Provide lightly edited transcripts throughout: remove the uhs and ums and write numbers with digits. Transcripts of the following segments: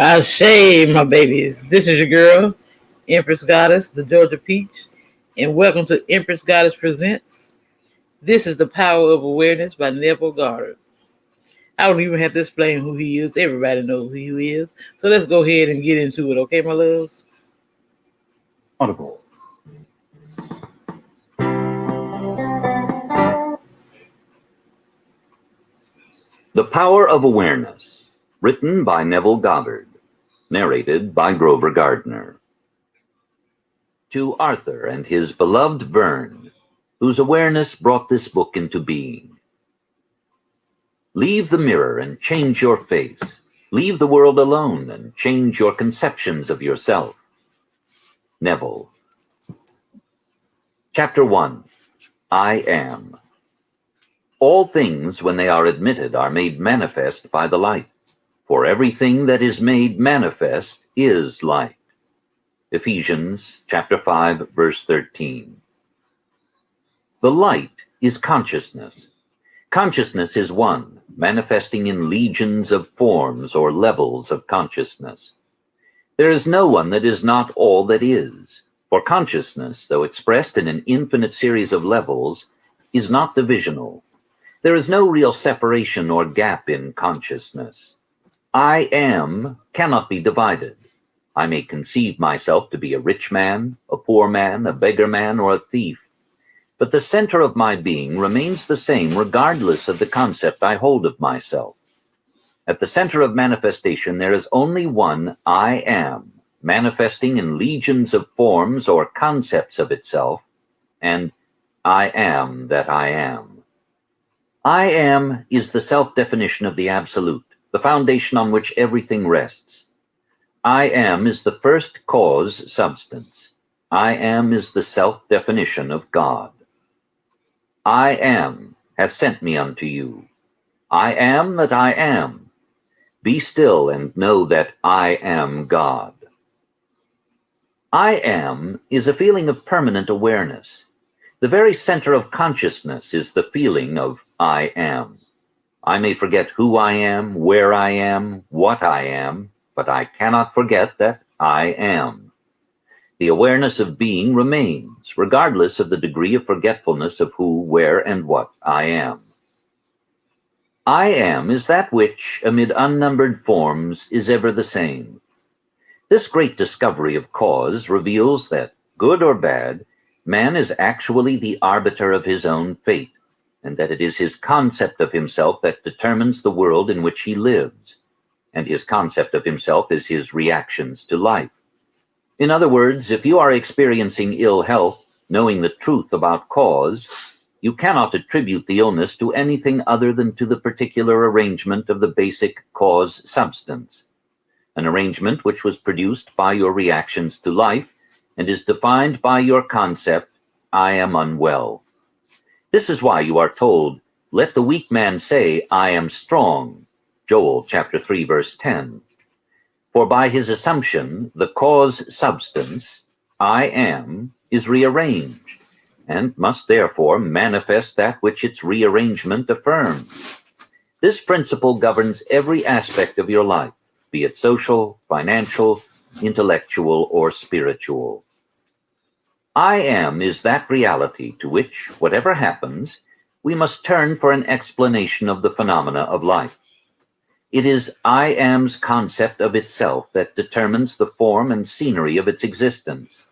I shame my babies. This is your girl, Empress Goddess, the Georgia Peach, and welcome to Empress Goddess Presents. This is the Power of Awareness by Neville Goddard. I don't even have to explain who he is. Everybody knows who he is. So let's go ahead and get into it, okay, my loves? Audible. The Power of Awareness, written by Neville Goddard, narrated by Grover Gardner. To Arthur and his beloved Vern, whose awareness brought this book into being. Leave the mirror and change your face. Leave the world alone and change your conceptions of yourself. Neville. Chapter 1. I Am. All things, when they are admitted, are made manifest by the light. For everything that is made manifest is light. Ephesians chapter 5, verse 13. The light is consciousness. Consciousness is one, manifesting in legions of forms or levels of consciousness. There is no one that is not all that is, for consciousness, though expressed in an infinite series of levels, is not divisional. There is no real separation or gap in consciousness. I am cannot be divided. I may conceive myself to be a rich man, a poor man, a beggar man, or a thief. But the center of my being remains the same regardless of the concept I hold of myself. At the center of manifestation there is only one I am, manifesting in legions of forms or concepts of itself, and I am that I am. I am is the self-definition of the Absolute, the foundation on which everything rests. I am is the first cause substance. I am is the self-definition of God. I am hath sent me unto you. I am that I am. Be still and know that I am God. I am is a feeling of permanent awareness. The very center of consciousness is the feeling of I am. I may forget who I am, where I am, what I am, but I cannot forget that I am. The awareness of being remains, regardless of the degree of forgetfulness of who, where, and what I am. I am is that which, amid unnumbered forms, is ever the same. This great discovery of cause reveals that, good or bad, man is actually the arbiter of his own fate, and that it is his concept of himself that determines the world in which he lives, and his concept of himself is his reactions to life. In other words, if you are experiencing ill health, knowing the truth about cause, you cannot attribute the illness to anything other than to the particular arrangement of the basic cause substance, an arrangement which was produced by your reactions to life and is defined by your concept, I am unwell. This is why you are told, let the weak man say, I am strong, Joel chapter 3, verse 10. For by his assumption, the cause substance, I am, is rearranged, and must therefore manifest that which its rearrangement affirms. This principle governs every aspect of your life, be it social, financial, intellectual, or spiritual. I am is that reality to which, whatever happens, we must turn for an explanation of the phenomena of life. It is I am's concept of itself that determines the form and scenery of its existence.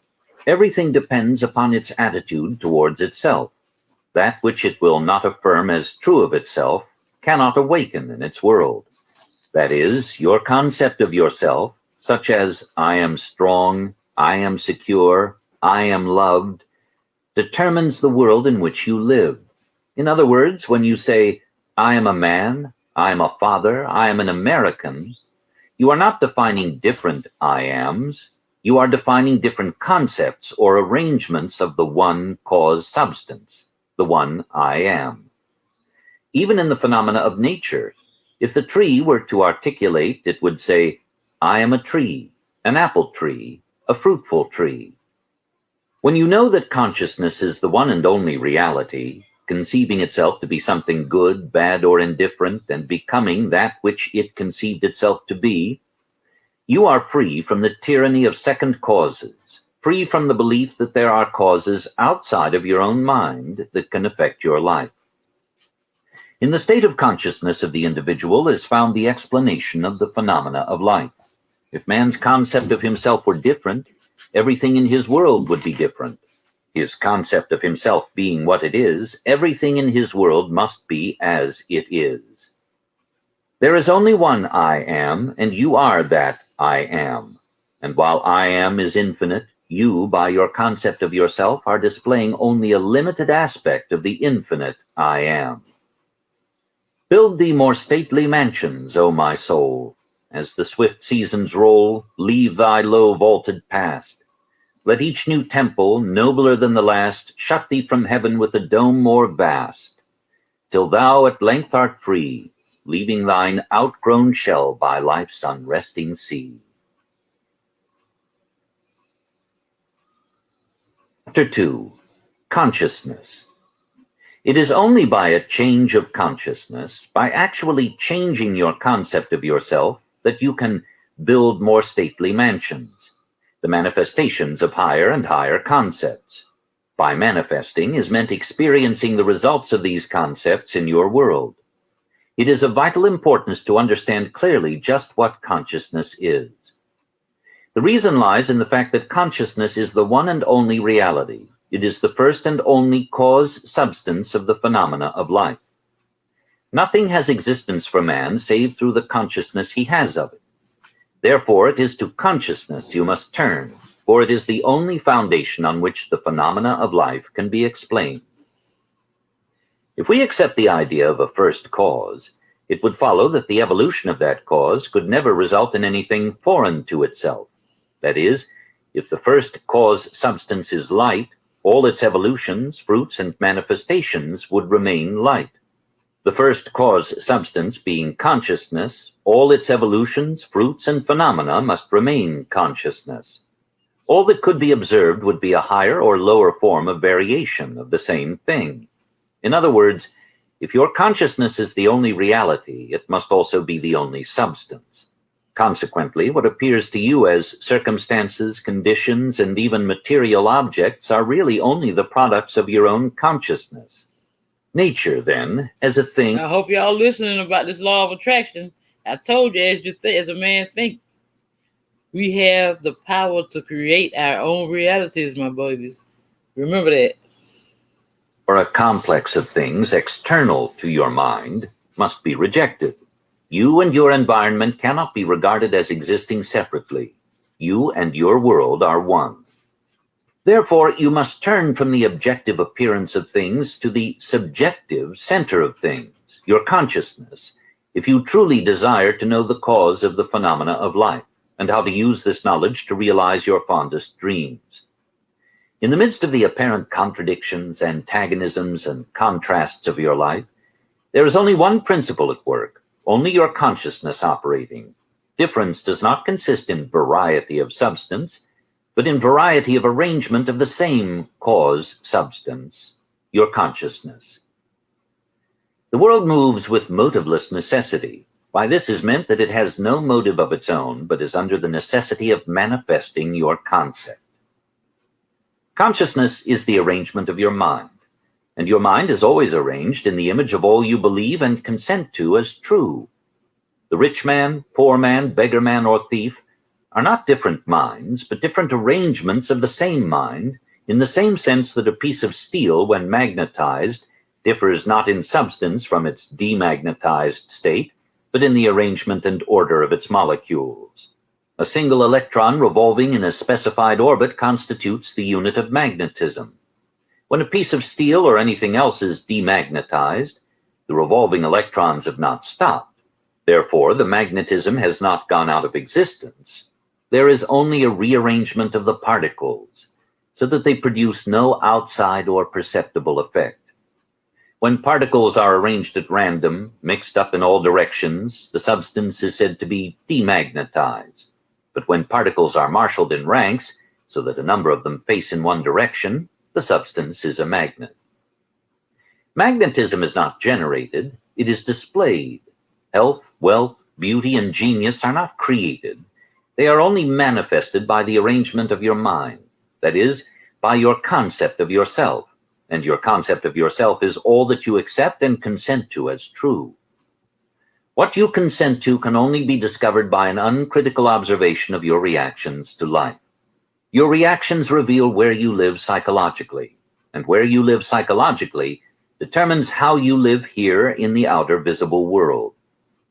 Everything depends upon its attitude towards itself. That which it will not affirm as true of itself cannot awaken in its world. That is, your concept of yourself, such as I am strong, I am secure, I am loved, determines the world in which you live. In other words, when you say, I am a man, I am a father, I am an American, you are not defining different I ams, you are defining different concepts or arrangements of the one cause substance, the one I am. Even in the phenomena of nature, if the tree were to articulate, it would say, I am a tree, an apple tree, a fruitful tree. When you know that consciousness is the one and only reality, conceiving itself to be something good, bad, or indifferent, and becoming that which it conceived itself to be, You are free from the tyranny of second causes, free from the belief that there are causes outside of your own mind that can affect your life. In the state of consciousness of the individual is found the explanation of the phenomena of life. If man's concept of himself were different, everything in his world would be different. His concept of himself being what it is, everything in his world must be as it is. There is only one I am, and you are that I am. And while I am is infinite, you, by your concept of yourself, are displaying only a limited aspect of the infinite I am. Build thee more stately mansions, O my soul. As the swift seasons roll, leave thy low vaulted past. Let each new temple, nobler than the last, shut thee from heaven with a dome more vast, till thou at length art free, leaving thine outgrown shell by life's unresting sea. Chapter 2. Consciousness. It is only by a change of consciousness, by actually changing your concept of yourself, that you can build more stately mansions, the manifestations of higher and higher concepts. By manifesting is meant experiencing the results of these concepts in your world. It is of vital importance to understand clearly just what consciousness is. The reason lies in the fact that consciousness is the one and only reality. It is the first and only cause substance of the phenomena of life. Nothing has existence for man save through the consciousness he has of it. Therefore, it is to consciousness you must turn, for it is the only foundation on which the phenomena of life can be explained. If we accept the idea of a first cause, it would follow that the evolution of that cause could never result in anything foreign to itself. That is, if the first cause substance is light, all its evolutions, fruits, and manifestations would remain light. The first cause substance being consciousness, all its evolutions, fruits, and phenomena must remain consciousness. All that could be observed would be a higher or lower form of variation of the same thing. In other words, if your consciousness is the only reality, it must also be the only substance. Consequently, what appears to you as circumstances, conditions, and even material objects are really only the products of your own consciousness. Nature, then, as a thing... I hope y'all listening about this law of attraction. I told you, as you say, as a man think, we have the power to create our own realities, my babies. Remember that. Or a complex of things external to your mind must be rejected. You and your environment cannot be regarded as existing separately. You and your world are one. Therefore, you must turn from the objective appearance of things to the subjective center of things, your consciousness, if you truly desire to know the cause of the phenomena of life, and how to use this knowledge to realize your fondest dreams. In the midst of the apparent contradictions, antagonisms, and contrasts of your life, there is only one principle at work, only your consciousness operating. Difference does not consist in variety of substance, but in variety of arrangement of the same cause substance, your consciousness. The world moves with motiveless necessity. By this is meant that it has no motive of its own, but is under the necessity of manifesting your concept. Consciousness is the arrangement of your mind, and your mind is always arranged in the image of all you believe and consent to as true. The rich man, poor man, beggar man, or thief are not different minds, but different arrangements of the same mind, in the same sense that a piece of steel, when magnetized, differs not in substance from its demagnetized state, but in the arrangement and order of its molecules. A single electron revolving in a specified orbit constitutes the unit of magnetism. When a piece of steel or anything else is demagnetized, the revolving electrons have not stopped. Therefore, the magnetism has not gone out of existence. There is only a rearrangement of the particles, so that they produce no outside or perceptible effect. When particles are arranged at random, mixed up in all directions, the substance is said to be demagnetized. But when particles are marshaled in ranks, so that a number of them face in one direction, the substance is a magnet. Magnetism is not generated, it is displayed. Health, wealth, beauty, and genius are not created. They are only manifested by the arrangement of your mind, that is, by your concept of yourself, and your concept of yourself is all that you accept and consent to as true. What you consent to can only be discovered by an uncritical observation of your reactions to life. Your reactions reveal where you live psychologically, and where you live psychologically determines how you live here in the outer visible world.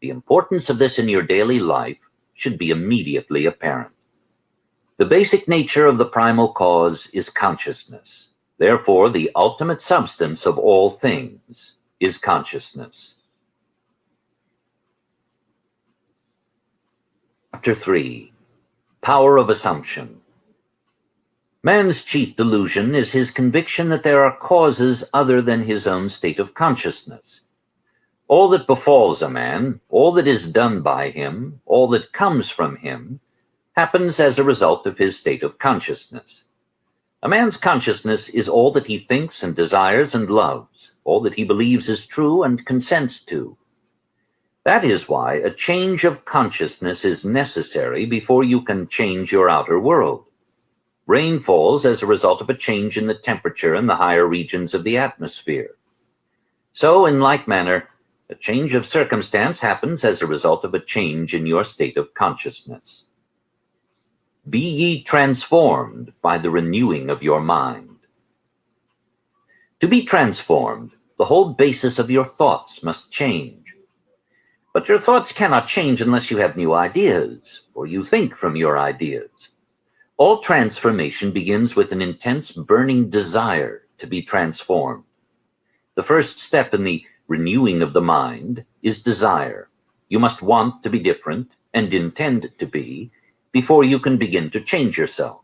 The importance of this in your daily life should be immediately apparent. The basic nature of the primal cause is consciousness. Therefore, the ultimate substance of all things is consciousness. Chapter 3. Power of Assumption. Man's chief delusion is his conviction that there are causes other than his own state of consciousness. All that befalls a man, all that is done by him, all that comes from him, happens as a result of his state of consciousness. A man's consciousness is all that he thinks and desires and loves, all that he believes is true and consents to. That is why a change of consciousness is necessary before you can change your outer world. Rain falls as a result of a change in the temperature in the higher regions of the atmosphere. So, in like manner, a change of circumstance happens as a result of a change in your state of consciousness. Be ye transformed by the renewing of your mind. To be transformed, the whole basis of your thoughts must change. But your thoughts cannot change unless you have new ideas, or you think from your ideas. All transformation begins with an intense, burning desire to be transformed. The first step in the renewing of the mind is desire. You must want to be different and intend to be before you can begin to change yourself.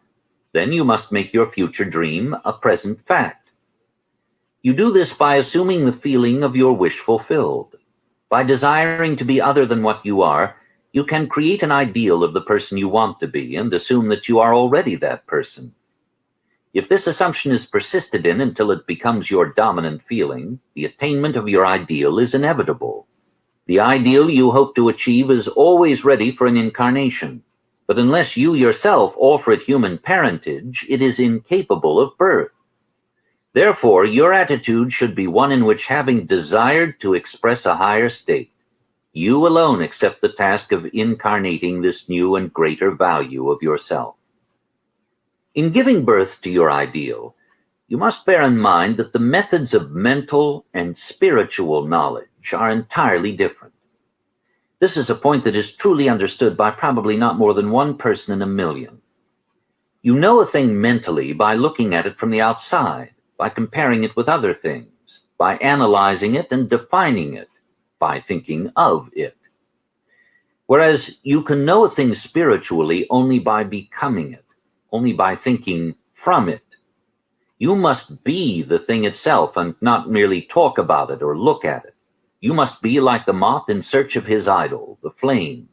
Then you must make your future dream a present fact. You do this by assuming the feeling of your wish fulfilled. By desiring to be other than what you are, you can create an ideal of the person you want to be and assume that you are already that person. If this assumption is persisted in until it becomes your dominant feeling, the attainment of your ideal is inevitable. The ideal you hope to achieve is always ready for an incarnation, but unless you yourself offer it human parentage, it is incapable of birth. Therefore, your attitude should be one in which, having desired to express a higher state, you alone accept the task of incarnating this new and greater value of yourself. In giving birth to your ideal, you must bear in mind that the methods of mental and spiritual knowledge are entirely different. This is a point that is truly understood by probably not more than one person in a million. You know a thing mentally by looking at it from the outside, by comparing it with other things, by analyzing it and defining it, by thinking of it. Whereas you can know a thing spiritually only by becoming it, only by thinking from it. You must be the thing itself and not merely talk about it or look at it. You must be like the moth in search of his idol, the flame,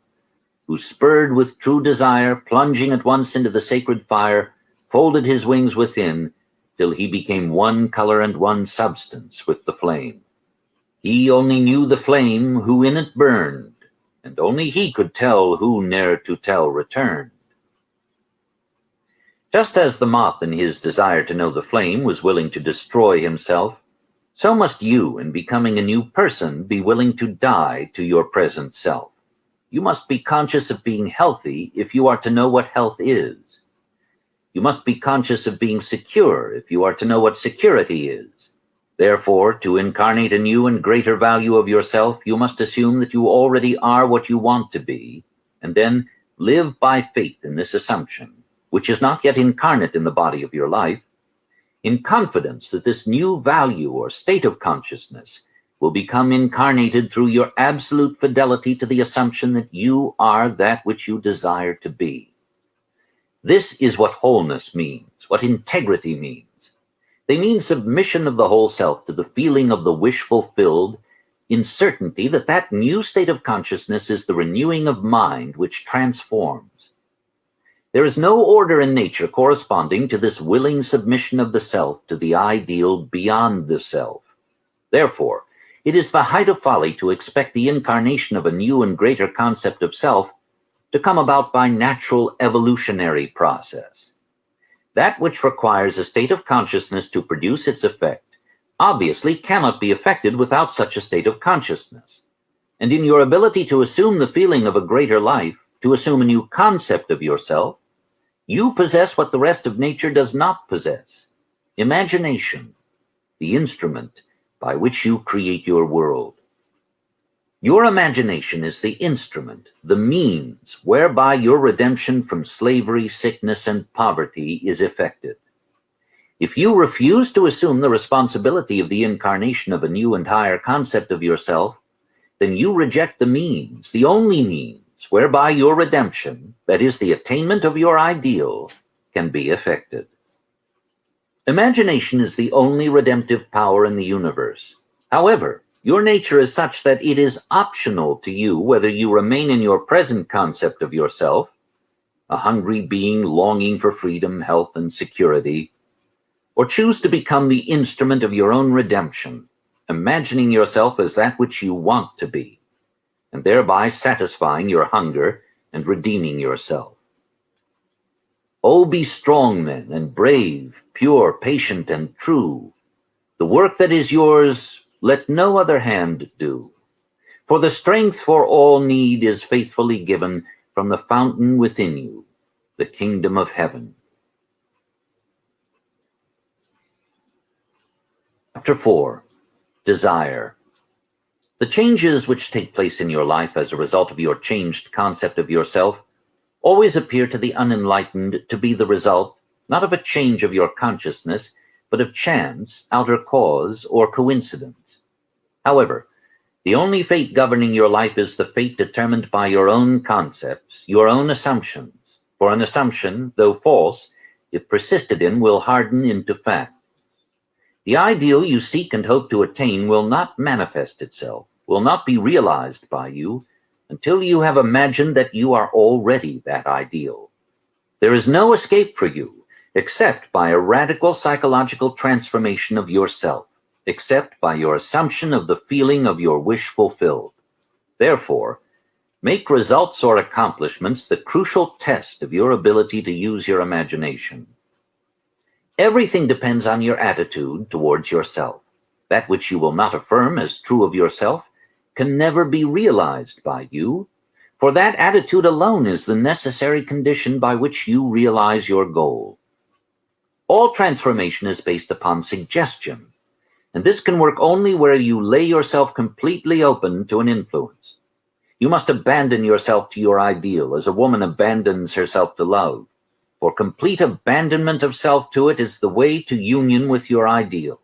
who, spurred with true desire, plunging at once into the sacred fire, folded his wings within till he became one color and one substance with the flame. He only knew the flame who in it burned, and only he could tell who ne'er to tell returned. Just as the moth in his desire to know the flame was willing to destroy himself, so must you, in becoming a new person, be willing to die to your present self. You must be conscious of being healthy if you are to know what health is. You must be conscious of being secure if you are to know what security is. Therefore, to incarnate a new and greater value of yourself, you must assume that you already are what you want to be, and then live by faith in this assumption, which is not yet incarnate in the body of your life, in confidence that this new value or state of consciousness will become incarnated through your absolute fidelity to the assumption that you are that which you desire to be. This is what wholeness means, what integrity means. They mean submission of the whole self to the feeling of the wish fulfilled, in certainty that that new state of consciousness is the renewing of mind which transforms. There is no order in nature corresponding to this willing submission of the self to the ideal beyond the self. Therefore, it is the height of folly to expect the incarnation of a new and greater concept of self to come about by natural evolutionary process. That which requires a state of consciousness to produce its effect obviously cannot be effected without such a state of consciousness. And in your ability to assume the feeling of a greater life, to assume a new concept of yourself, you possess what the rest of nature does not possess: imagination, the instrument by which you create your world. Your imagination is the instrument, the means whereby your redemption from slavery, sickness, and poverty is effected. If you refuse to assume the responsibility of the incarnation of a new and higher concept of yourself, then you reject the means, the only means, whereby your redemption, that is, the attainment of your ideal, can be effected. Imagination is the only redemptive power in the universe. However, your nature is such that it is optional to you whether you remain in your present concept of yourself, a hungry being longing for freedom, health, and security, or choose to become the instrument of your own redemption, imagining yourself as that which you want to be, and thereby satisfying your hunger and redeeming yourself. Oh, be strong men, and brave, pure, patient, and true. The work that is yours let no other hand do. For the strength for all need is faithfully given from the fountain within you, the kingdom of heaven. Chapter 4. Desire. The changes which take place in your life as a result of your changed concept of yourself always appear to the unenlightened to be the result not of a change of your consciousness, but of chance, outer cause, or coincidence. However, the only fate governing your life is the fate determined by your own concepts, your own assumptions. For an assumption, though false, if persisted in, will harden into fact. The ideal you seek and hope to attain will not manifest itself, will not be realized by you, until you have imagined that you are already that ideal. There is no escape for you, except by a radical psychological transformation of yourself, except by your assumption of the feeling of your wish fulfilled. Therefore, make results or accomplishments the crucial test of your ability to use your imagination. Everything depends on your attitude towards yourself. That which you will not affirm as true of yourself can never be realized by you, for that attitude alone is the necessary condition by which you realize your goal. All transformation is based upon suggestion, and this can work only where you lay yourself completely open to an influence. You must abandon yourself to your ideal as a woman abandons herself to love. For complete abandonment of self to it is the way to union with your ideal.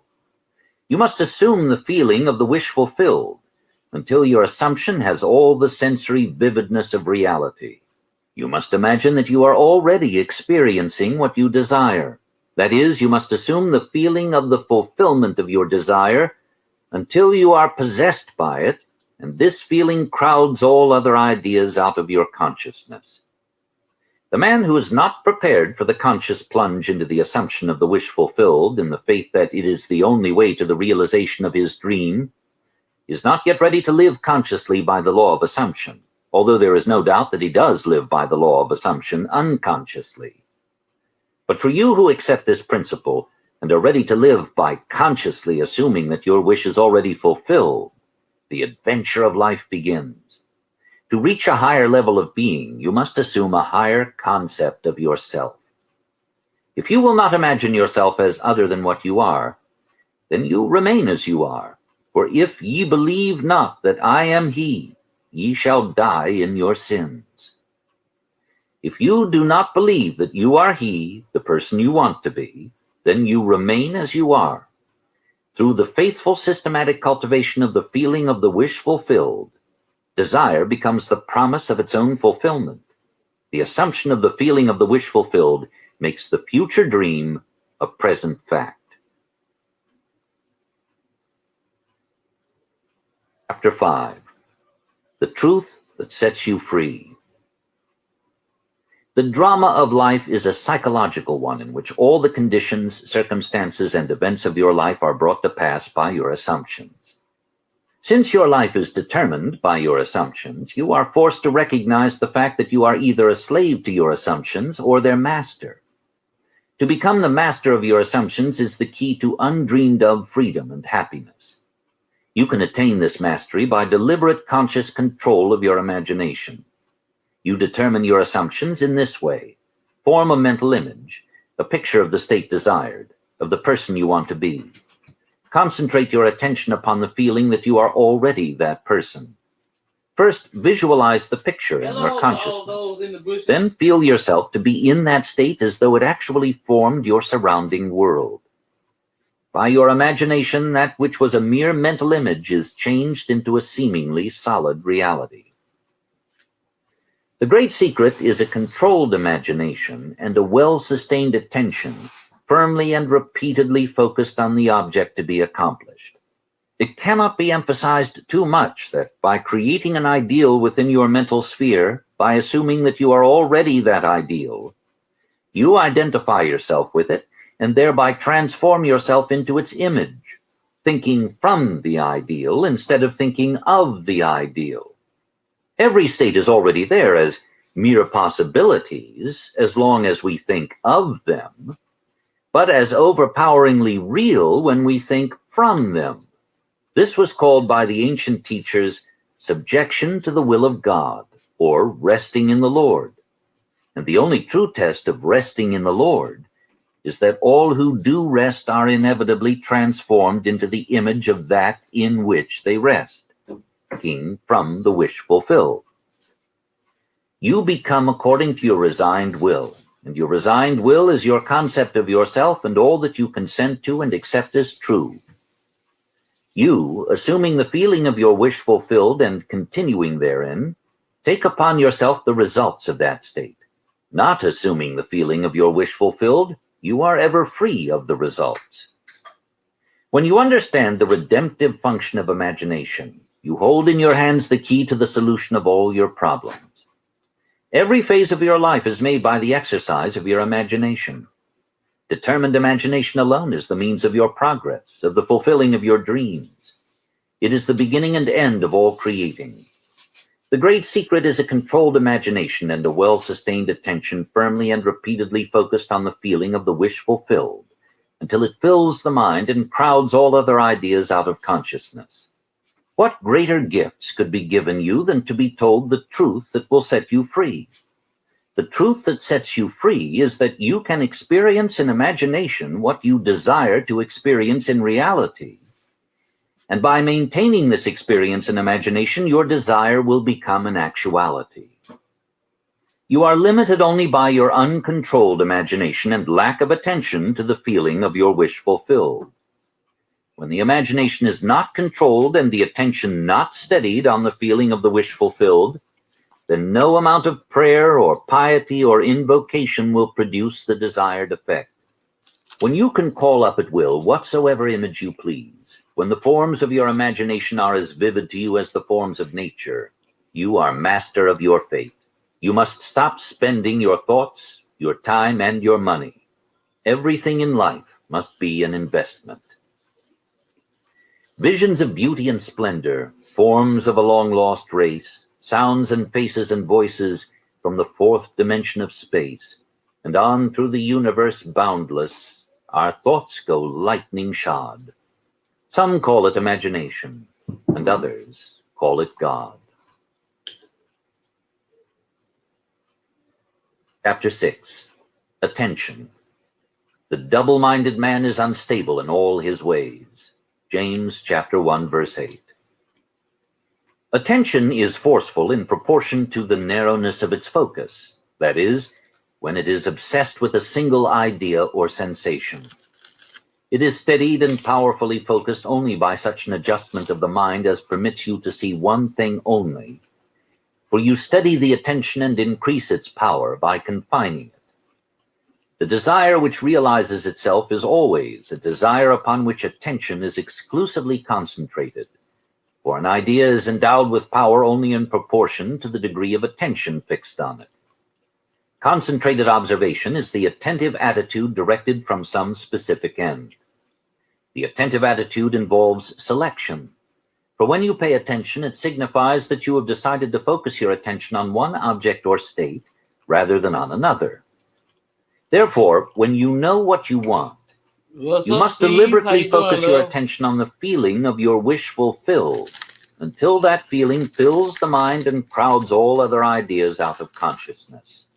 You must assume the feeling of the wish fulfilled until your assumption has all the sensory vividness of reality. You must imagine that you are already experiencing what you desire. That is, you must assume the feeling of the fulfillment of your desire until you are possessed by it, and this feeling crowds all other ideas out of your consciousness. The man who is not prepared for the conscious plunge into the assumption of the wish fulfilled in the faith that it is the only way to the realization of his dream is not yet ready to live consciously by the law of assumption, although there is no doubt that he does live by the law of assumption unconsciously. But for you who accept this principle and are ready to live by consciously assuming that your wish is already fulfilled, the adventure of life begins. To reach a higher level of being, you must assume a higher concept of yourself. If you will not imagine yourself as other than what you are, then you remain as you are. For if ye believe not that I am he, ye shall die in your sins. If you do not believe that you are he, the person you want to be, then you remain as you are. Through the faithful systematic cultivation of the feeling of the wish fulfilled, desire becomes the promise of its own fulfillment. The assumption of the feeling of the wish fulfilled makes the future dream a present fact. Chapter 5. The Truth That Sets You Free. The drama of life is a psychological one in which all the conditions, circumstances, and events of your life are brought to pass by your assumptions. Since your life is determined by your assumptions, you are forced to recognize the fact that you are either a slave to your assumptions or their master. To become the master of your assumptions is the key to undreamed of freedom and happiness. You can attain this mastery by deliberate conscious control of your imagination. You determine your assumptions in this way. Form a mental image, a picture of the state desired, of the person you want to be. Concentrate your attention upon the feeling that you are already that person. First, visualize the picture in your consciousness. Then feel yourself to be in that state as though it actually formed your surrounding world. By your imagination, that which was a mere mental image is changed into a seemingly solid reality. The great secret is a controlled imagination and a well-sustained attention, firmly and repeatedly focused on the object to be accomplished. It cannot be emphasized too much that by creating an ideal within your mental sphere, by assuming that you are already that ideal, you identify yourself with it and thereby transform yourself into its image, thinking from the ideal instead of thinking of the ideal. Every state is already there as mere possibilities as long as we think of them, but as overpoweringly real when we think from them. This was called by the ancient teachers subjection to the will of God, or resting in the Lord. And the only true test of resting in the Lord is that all who do rest are inevitably transformed into the image of that in which they rest, thinking from the wish fulfilled. You become according to your resigned will. And your resigned will is your concept of yourself and all that you consent to and accept as true. You, assuming the feeling of your wish fulfilled and continuing therein, take upon yourself the results of that state. Not assuming the feeling of your wish fulfilled, you are ever free of the results. When you understand the redemptive function of imagination, you hold in your hands the key to the solution of all your problems. Every phase of your life is made by the exercise of your imagination. Determined imagination alone is the means of your progress, of the fulfilling of your dreams. It is the beginning and end of all creating. The great secret is a controlled imagination and a well-sustained attention firmly and repeatedly focused on the feeling of the wish fulfilled, until it fills the mind and crowds all other ideas out of consciousness. What greater gifts could be given you than to be told the truth that will set you free? The truth that sets you free is that you can experience in imagination what you desire to experience in reality. And by maintaining this experience in imagination, your desire will become an actuality. You are limited only by your uncontrolled imagination and lack of attention to the feeling of your wish fulfilled. When the imagination is not controlled and the attention not steadied on the feeling of the wish fulfilled, then no amount of prayer or piety or invocation will produce the desired effect. When you can call up at will whatsoever image you please, when the forms of your imagination are as vivid to you as the forms of nature, you are master of your fate. You must stop spending your thoughts, your time, and your money. Everything in life must be an investment. Visions of beauty and splendor, forms of a long-lost race, sounds and faces and voices from the fourth dimension of space, and on through the universe boundless, our thoughts go lightning-shod. Some call it imagination, and others call it God. Chapter 6. Attention. The double-minded man is unstable in all his ways. James chapter 1, verse 8. Attention is forceful in proportion to the narrowness of its focus, that is, when it is obsessed with a single idea or sensation. It is steadied and powerfully focused only by such an adjustment of the mind as permits you to see one thing only, for you steady the attention and increase its power by confining it. The desire which realizes itself is always a desire upon which attention is exclusively concentrated, for an idea is endowed with power only in proportion to the degree of attention fixed on it. Concentrated observation is the attentive attitude directed from some specific end. The attentive attitude involves selection. For when you pay attention, it signifies that you have decided to focus your attention on one object or state rather than on another. Therefore, when you know what you want, What's you up, must Steve? How deliberately you doing, focus your love? attention on the feeling of your wish fulfilled until that feeling fills the mind and crowds all other ideas out of consciousness.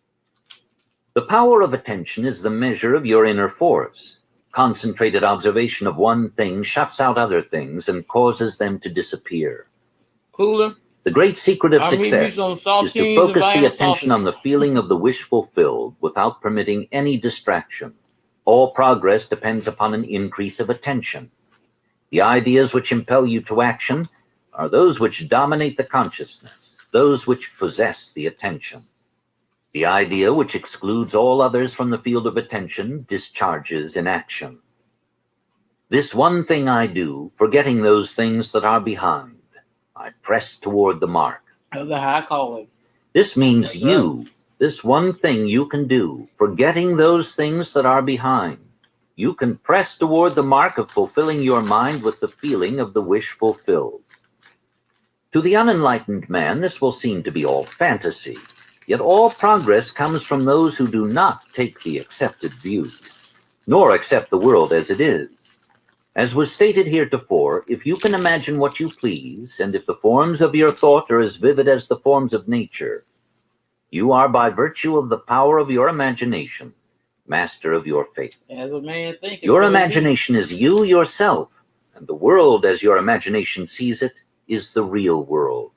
The power of attention is the measure of your inner force. Concentrated observation of one thing shuts out other things and causes them to disappear. Cooler. The great secret of I'll meet me success some is to saltines and focus the Vienna attention on sausage. the feeling of the wish fulfilled without permitting any distraction. All progress depends upon an increase of attention. The ideas which impel you to action are those which dominate the consciousness, those which possess the attention. The idea which excludes all others from the field of attention discharges in action. This one thing I do, forgetting those things that are behind, I press toward the mark. That's how I call it. This means That's you, this one thing you can do, forgetting those things that are behind. You can press toward the mark of fulfilling your mind with the feeling of the wish fulfilled. To the unenlightened man, this will seem to be all fantasy, yet all progress comes from those who do not take the accepted view, nor accept the world as it is. As was stated heretofore, if you can imagine what you please, and if the forms of your thought are as vivid as the forms of nature, you are, by virtue of the power of your imagination, master of your fate. As a man thinking. Your so is he. imagination is you yourself, and the world as your imagination sees it is the real world.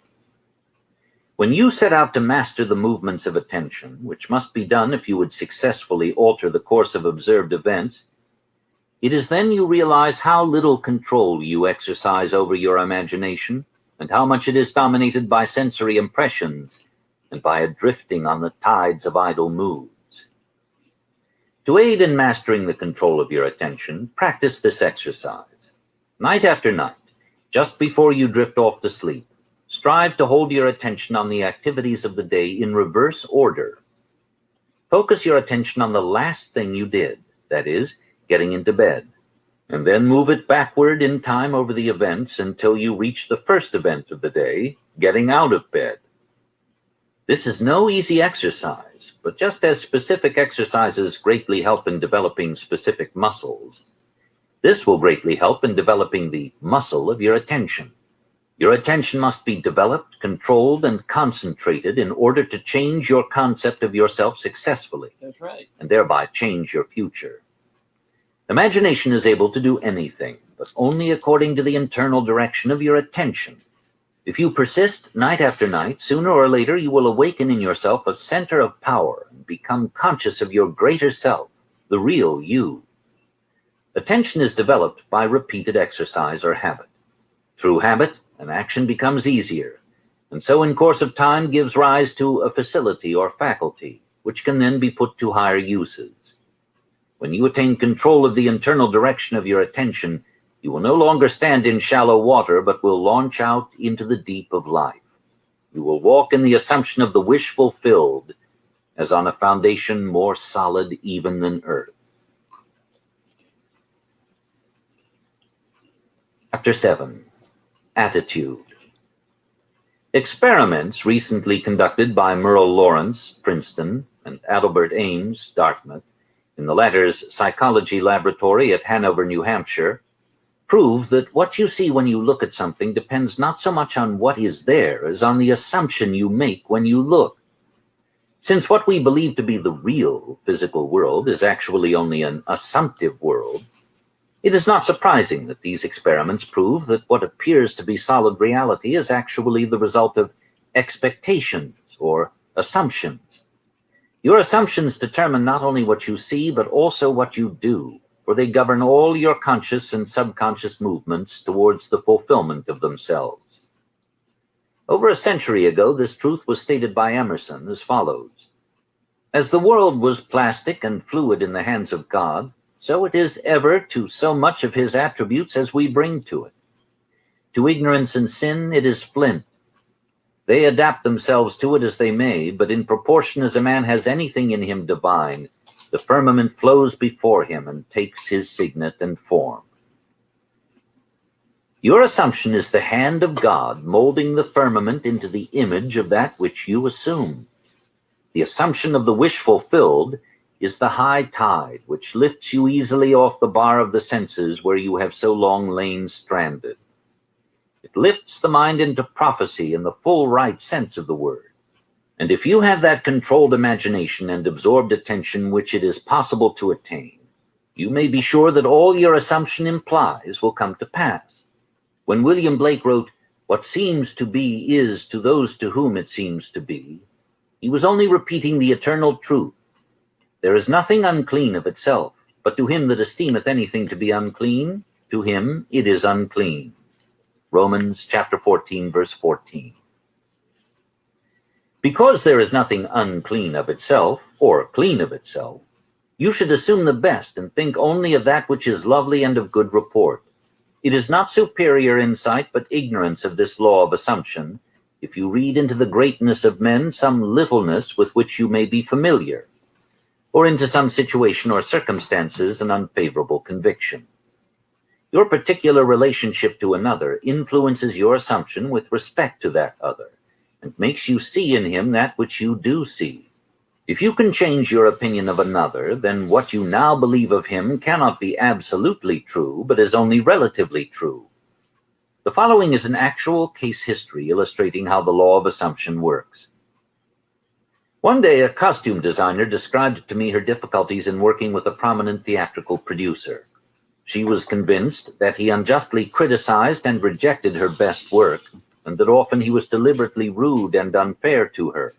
When you set out to master the movements of attention, which must be done if you would successfully alter the course of observed events, it is then you realize how little control you exercise over your imagination, and how much it is dominated by sensory impressions and by a drifting on the tides of idle moods. To aid in mastering the control of your attention, practice this exercise. Night after night, just before you drift off to sleep, strive to hold your attention on the activities of the day in reverse order. Focus your attention on the last thing you did, that is, getting into bed, and then move it backward in time over the events until you reach the first event of the day, getting out of bed. This is no easy exercise, but just as specific exercises greatly help in developing specific muscles, this will greatly help in developing the muscle of your attention. Your attention must be developed, controlled, and concentrated in order to change your concept of yourself successfully. That's right. And thereby change your future. Imagination is able to do anything, but only according to the internal direction of your attention. If you persist night after night, sooner or later you will awaken in yourself a center of power and become conscious of your greater self, the real you. Attention is developed by repeated exercise or habit. Through habit, an action becomes easier, and so in course of time gives rise to a facility or faculty, which can then be put to higher uses. When you attain control of the internal direction of your attention, you will no longer stand in shallow water, but will launch out into the deep of life. You will walk in the assumption of the wish fulfilled, as on a foundation more solid even than earth. Chapter 7. Attitude. Experiments recently conducted by Merle Lawrence, Princeton, and Adelbert Ames, Dartmouth, in the latter's psychology laboratory at Hanover, New Hampshire, prove that what you see when you look at something depends not so much on what is there as on the assumption you make when you look. Since what we believe to be the real physical world is actually only an assumptive world, it is not surprising that these experiments prove that what appears to be solid reality is actually the result of expectations or assumptions. Your assumptions determine not only what you see, but also what you do, for they govern all your conscious and subconscious movements towards the fulfillment of themselves. Over a century ago, this truth was stated by Emerson as follows: "As the world was plastic and fluid in the hands of God, so it is ever to so much of his attributes as we bring to it. To ignorance and sin it is flint. They adapt themselves to it as they may, but in proportion as a man has anything in him divine, the firmament flows before him and takes his signet and form." Your assumption is the hand of God molding the firmament into the image of that which you assume. The assumption of the wish fulfilled is the high tide which lifts you easily off the bar of the senses where you have so long lain stranded. It lifts the mind into prophecy in the full right sense of the word. And if you have that controlled imagination and absorbed attention which it is possible to attain, you may be sure that all your assumption implies will come to pass. When William Blake wrote, "What seems to be is to those to whom it seems to be," he was only repeating the eternal truth. There is nothing unclean of itself, but to him that esteemeth anything to be unclean, to him it is unclean. Romans chapter 14, verse 14. Because there is nothing unclean of itself, or clean of itself, you should assume the best and think only of that which is lovely and of good report. It is not superior insight, but ignorance of this law of assumption, if you read into the greatness of men some littleness with which you may be familiar, or into some situation or circumstances an unfavorable conviction. Your particular relationship to another influences your assumption with respect to that other, and makes you see in him that which you do see. If you can change your opinion of another, then what you now believe of him cannot be absolutely true, but is only relatively true. The following is an actual case history illustrating how the law of assumption works. One day, a costume designer described to me her difficulties in working with a prominent theatrical producer. She was convinced that he unjustly criticized and rejected her best work, and that often he was deliberately rude and unfair to her.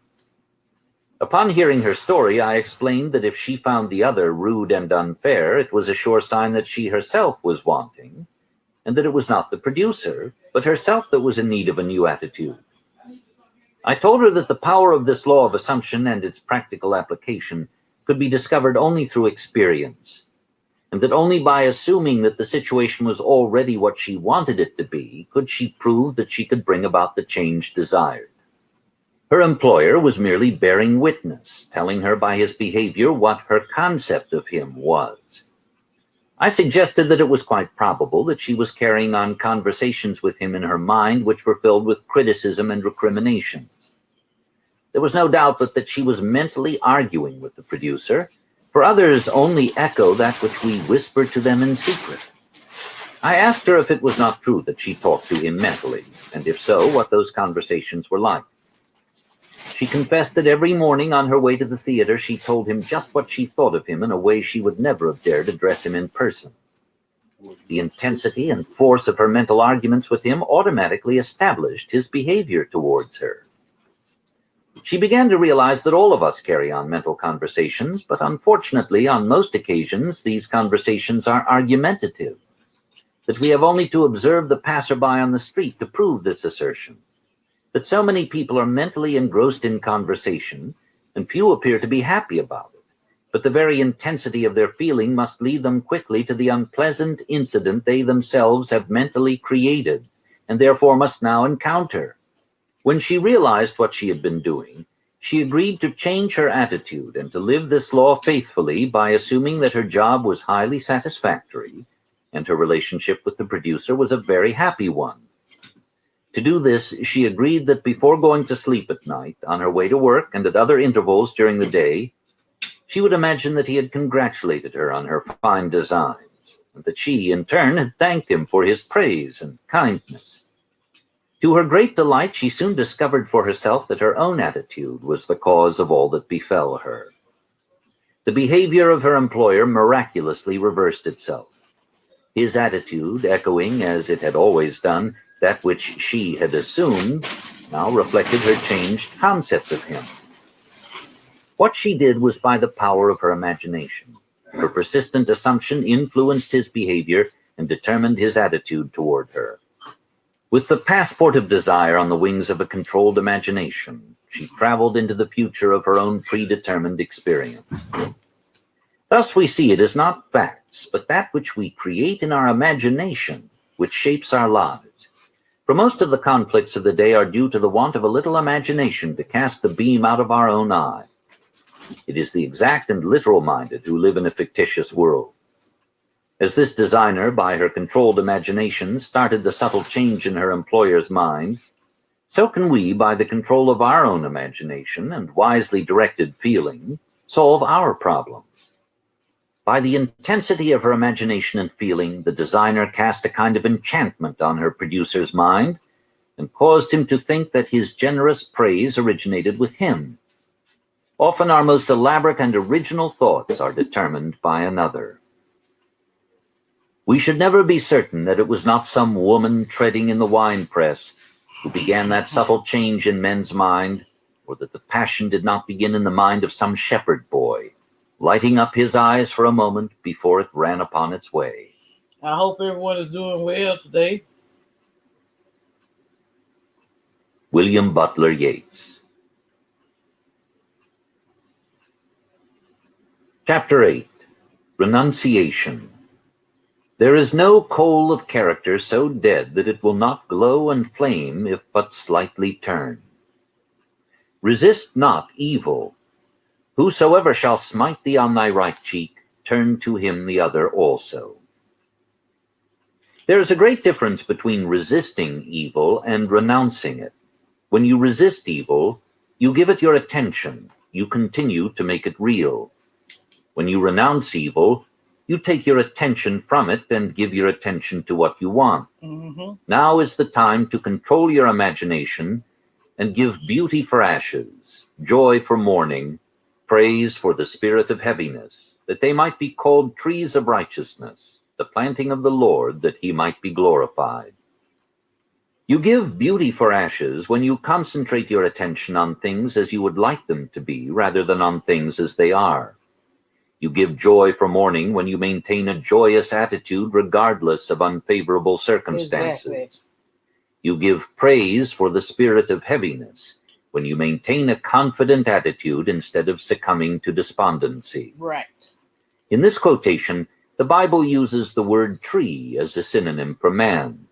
Upon hearing her story, I explained that if she found the other rude and unfair, it was a sure sign that she herself was wanting, and that it was not the producer, but herself that was in need of a new attitude. I told her that the power of this law of assumption and its practical application could be discovered only through experience, and that only by assuming that the situation was already what she wanted it to be could she prove that she could bring about the change desired. Her employer was merely bearing witness, telling her by his behavior what her concept of him was. I suggested that it was quite probable that she was carrying on conversations with him in her mind which were filled with criticism and recriminations. There was no doubt but that she was mentally arguing with the producer, for others only echo that which we whisper to them in secret. I asked her if it was not true that she talked to him mentally, and if so, what those conversations were like. She confessed that every morning on her way to the theater, she told him just what she thought of him in a way she would never have dared address him in person. The intensity and force of her mental arguments with him automatically established his behavior towards her. She began to realize that all of us carry on mental conversations, but unfortunately, on most occasions, these conversations are argumentative, that we have only to observe the passerby on the street to prove this assertion, that so many people are mentally engrossed in conversation, and few appear to be happy about it, but the very intensity of their feeling must lead them quickly to the unpleasant incident they themselves have mentally created, and therefore must now encounter. When she realized what she had been doing, she agreed to change her attitude and to live this law faithfully by assuming that her job was highly satisfactory and her relationship with the producer was a very happy one. To do this, she agreed that before going to sleep at night, on her way to work and at other intervals during the day, she would imagine that he had congratulated her on her fine designs, and that she, in turn, had thanked him for his praise and kindness. To her great delight, she soon discovered for herself that her own attitude was the cause of all that befell her. The behavior of her employer miraculously reversed itself. His attitude, echoing, as it had always done, that which she had assumed, now reflected her changed concept of him. What she did was by the power of her imagination. Her persistent assumption influenced his behavior and determined his attitude toward her. With the passport of desire on the wings of a controlled imagination, she traveled into the future of her own predetermined experience. Thus we see it is not facts, but that which we create in our imagination, which shapes our lives. For most of the conflicts of the day are due to the want of a little imagination to cast the beam out of our own eye. It is the exact and literal-minded who live in a fictitious world. As this designer, by her controlled imagination, started the subtle change in her employer's mind, so can we, by the control of our own imagination and wisely directed feeling, solve our problems. By the intensity of her imagination and feeling, the designer cast a kind of enchantment on her producer's mind and caused him to think that his generous praise originated with him. Often our most elaborate and original thoughts are determined by another. We should never be certain that it was not some woman treading in the winepress who began that subtle change in men's mind, or that the passion did not begin in the mind of some shepherd boy, lighting up his eyes for a moment before it ran upon its way. I hope everyone is doing well today. William Butler Yeats. Chapter 8. Renunciation. There is no coal of character so dead that it will not glow and flame if but slightly turned. Resist not evil. Whosoever shall smite thee on thy right cheek, turn to him the other also. There is a great difference between resisting evil and renouncing it. When you resist evil, you give it your attention, you continue to make it real. When you renounce evil, you take your attention from it and give your attention to what you want. Now is the time to control your imagination and give beauty for ashes, joy for mourning, praise for the spirit of heaviness, that they might be called trees of righteousness, the planting of the Lord, that he might be glorified. You give beauty for ashes when you concentrate your attention on things as you would like them to be, rather than on things as they are. You give joy for mourning when you maintain a joyous attitude regardless of unfavorable circumstances. Exactly. You give praise for the spirit of heaviness when you maintain a confident attitude instead of succumbing to despondency. Right. In this quotation, the Bible uses the word tree as a synonym for man.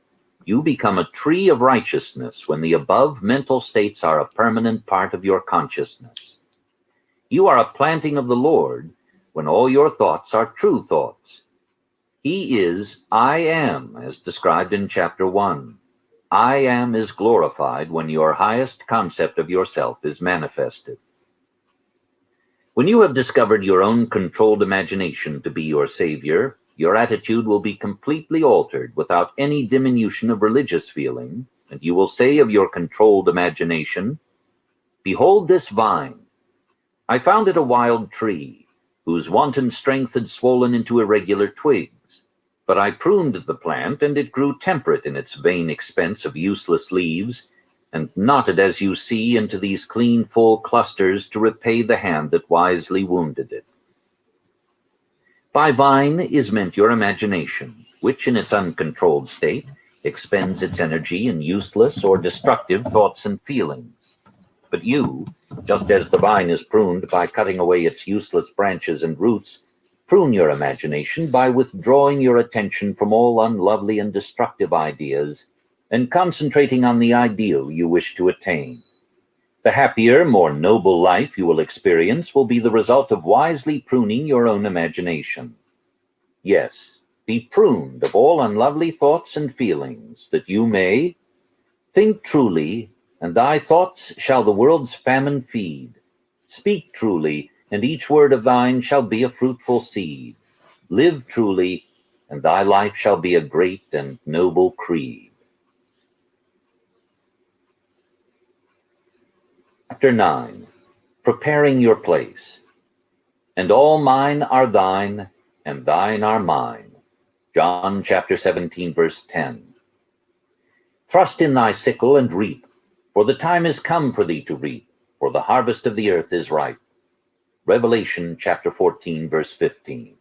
You become a tree of righteousness when the above mental states are a permanent part of your consciousness. You are a planting of the Lord when all your thoughts are true thoughts. He is I am, as described in chapter 1. I am is glorified when your highest concept of yourself is manifested. When you have discovered your own controlled imagination to be your savior, your attitude will be completely altered without any diminution of religious feeling, and you will say of your controlled imagination, "Behold this vine. I found it a wild tree, whose wanton strength had swollen into irregular twigs. But I pruned the plant, and it grew temperate in its vain expense of useless leaves, and knotted, as you see, into these clean, full clusters to repay the hand that wisely wounded it." By vine is meant your imagination, which in its uncontrolled state expends its energy in useless or destructive thoughts and feelings. But you, just as the vine is pruned by cutting away its useless branches and roots, prune your imagination by withdrawing your attention from all unlovely and destructive ideas and concentrating on the ideal you wish to attain. The happier, more noble life you will experience will be the result of wisely pruning your own imagination. Yes, be pruned of all unlovely thoughts and feelings, that you may think truly, and thy thoughts shall the world's famine feed. Speak truly, and each word of thine shall be a fruitful seed. Live truly, and thy life shall be a great and noble creed. Chapter 9. Preparing your place. And all mine are thine, and thine are mine. John chapter 17, verse 10. Thrust in thy sickle and reap, for the time is come for thee to reap, for the harvest of the earth is ripe. Revelation chapter 14, verse 15.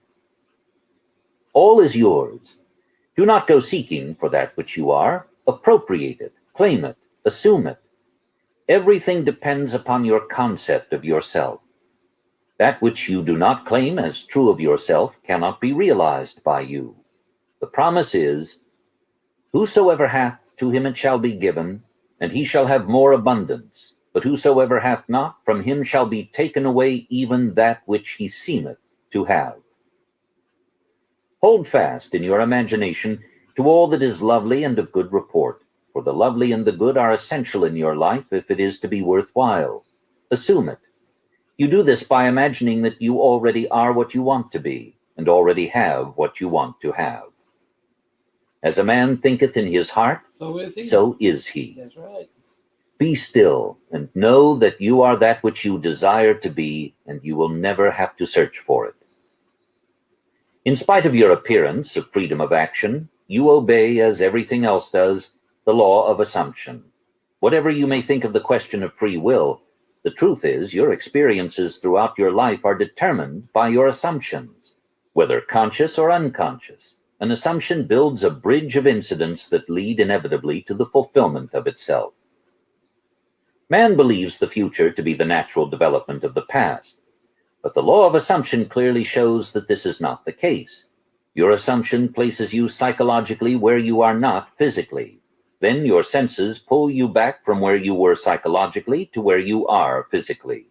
All is yours. Do not go seeking for that which you are. Appropriate it, claim it, assume it. Everything depends upon your concept of yourself. That which you do not claim as true of yourself cannot be realized by you. The promise is, "Whosoever hath, to him it shall be given, and he shall have more abundance. But whosoever hath not, from him shall be taken away even that which he seemeth to have." Hold fast in your imagination to all that is lovely and of good report, for the lovely and the good are essential in your life if it is to be worthwhile. Assume it. You do this by imagining that you already are what you want to be, and already have what you want to have. As a man thinketh in his heart, So is he. so is he. That's right. Be still and know that you are that which you desire to be, and you will never have to search for it. In spite of your appearance of freedom of action, you obey, as everything else does, the law of assumption. Whatever you may think of the question of free will, the truth is your experiences throughout your life are determined by your assumptions. Whether conscious or unconscious, an assumption builds a bridge of incidents that lead inevitably to the fulfillment of itself. Man believes the future to be the natural development of the past, but the law of assumption clearly shows that this is not the case. Your assumption places you psychologically where you are not physically. Then your senses pull you back from where you were psychologically to where you are physically.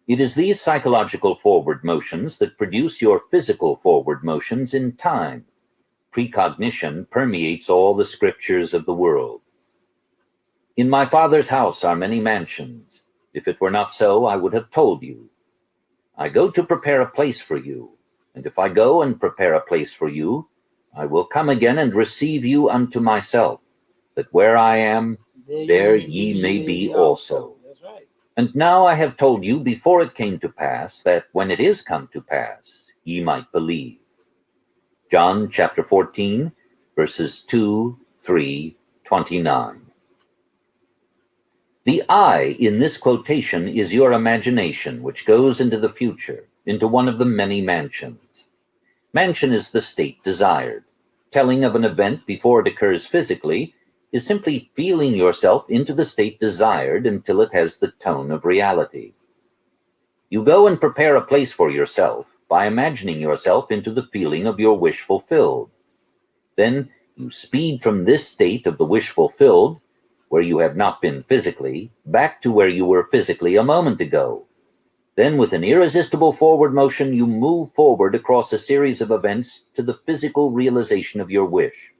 It is these psychological forward motions that produce your physical forward motions in time. Precognition permeates all the scriptures of the world. In my Father's house are many mansions. If it were not so, I would have told you. I go to prepare a place for you, and if I go and prepare a place for you, I will come again and receive you unto myself, that where I am, there ye may be also. That's right. And now I have told you before it came to pass, that when it is come to pass, ye might believe. John chapter 14, verses 2, 3, 29. The I in this quotation is your imagination, which goes into the future, into one of the many mansions. Mansion is the state desired. Telling of an event before it occurs physically is simply feeling yourself into the state desired until it has the tone of reality. You go and prepare a place for yourself by imagining yourself into the feeling of your wish fulfilled. Then you speed from this state of the wish fulfilled, where you have not been physically, back to where you were physically a moment ago. Then with an irresistible forward motion, you move forward across a series of events to the physical realization of your wish.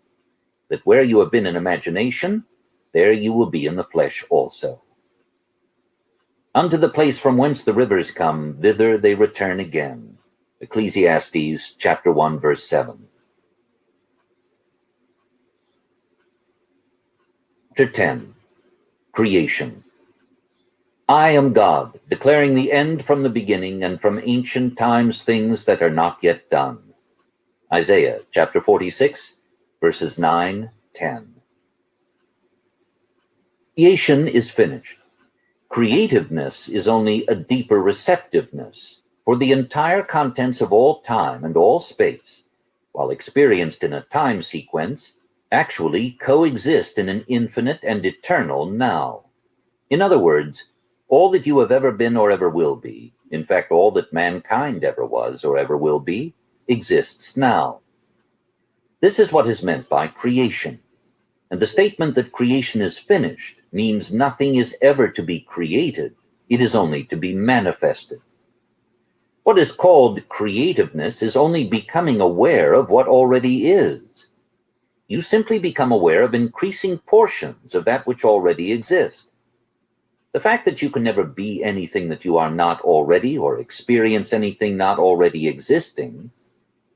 That where you have been in imagination, there you will be in the flesh also. Unto the place from whence the rivers come, thither they return again. Ecclesiastes chapter 1, verse 7. Chapter 10. Creation. I am God, declaring the end from the beginning, and from ancient times things that are not yet done. Isaiah chapter 46, verses 9, 10. Creation is finished. Creativeness is only a deeper receptiveness, for the entire contents of all time and all space, while experienced in a time sequence, actually coexist in an infinite and eternal now. In other words, all that you have ever been or ever will be, in fact all that mankind ever was or ever will be, exists now. This is what is meant by creation. And the statement that creation is finished means nothing is ever to be created, it is only to be manifested. What is called creativeness is only becoming aware of what already is. You simply become aware of increasing portions of that which already exists. The fact that you can never be anything that you are not already or experience anything not already existing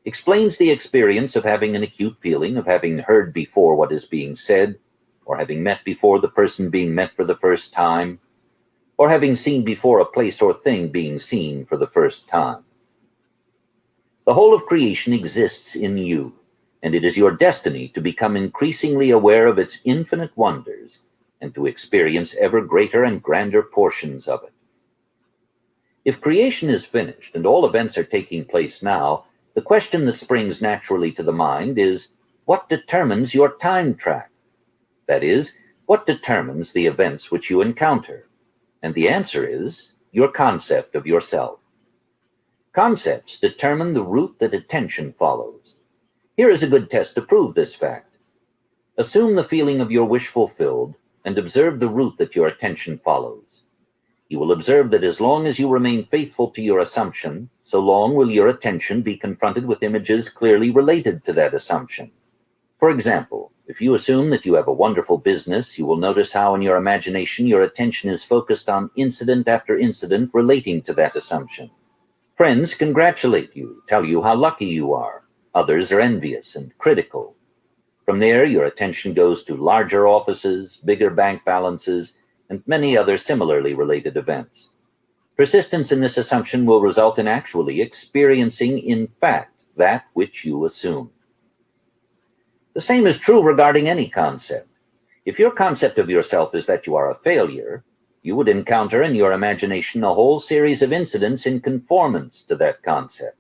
explains the experience of having an acute feeling of having heard before what is being said, or having met before the person being met for the first time, or having seen before a place or thing being seen for the first time. The whole of creation exists in you, and it is your destiny to become increasingly aware of its infinite wonders and to experience ever greater and grander portions of it. If creation is finished and all events are taking place now, the question that springs naturally to the mind is, what determines your time track? That is, what determines the events which you encounter? And the answer is your concept of yourself. Concepts determine the route that attention follows. Here is a good test to prove this fact. Assume the feeling of your wish fulfilled and observe the route that your attention follows. You will observe that as long as you remain faithful to your assumption, so long will your attention be confronted with images clearly related to that assumption. For example, if you assume that you have a wonderful business, you will notice how in your imagination your attention is focused on incident after incident relating to that assumption. Friends congratulate you, tell you how lucky you are. Others are envious and critical. From there, your attention goes to larger offices, bigger bank balances, and many other similarly related events. Persistence in this assumption will result in actually experiencing, in fact, that which you assume. The same is true regarding any concept. If your concept of yourself is that you are a failure, you would encounter in your imagination a whole series of incidents in conformance to that concept.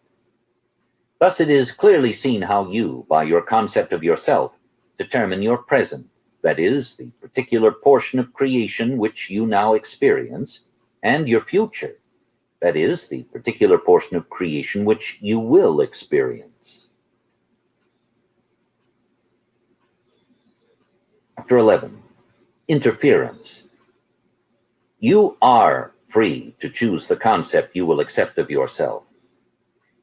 Thus, it is clearly seen how you, by your concept of yourself, determine your present, that is, the particular portion of creation which you now experience, and your future, that is, the particular portion of creation which you will experience. Chapter 11. Interference. You are free to choose the concept you will accept of yourself.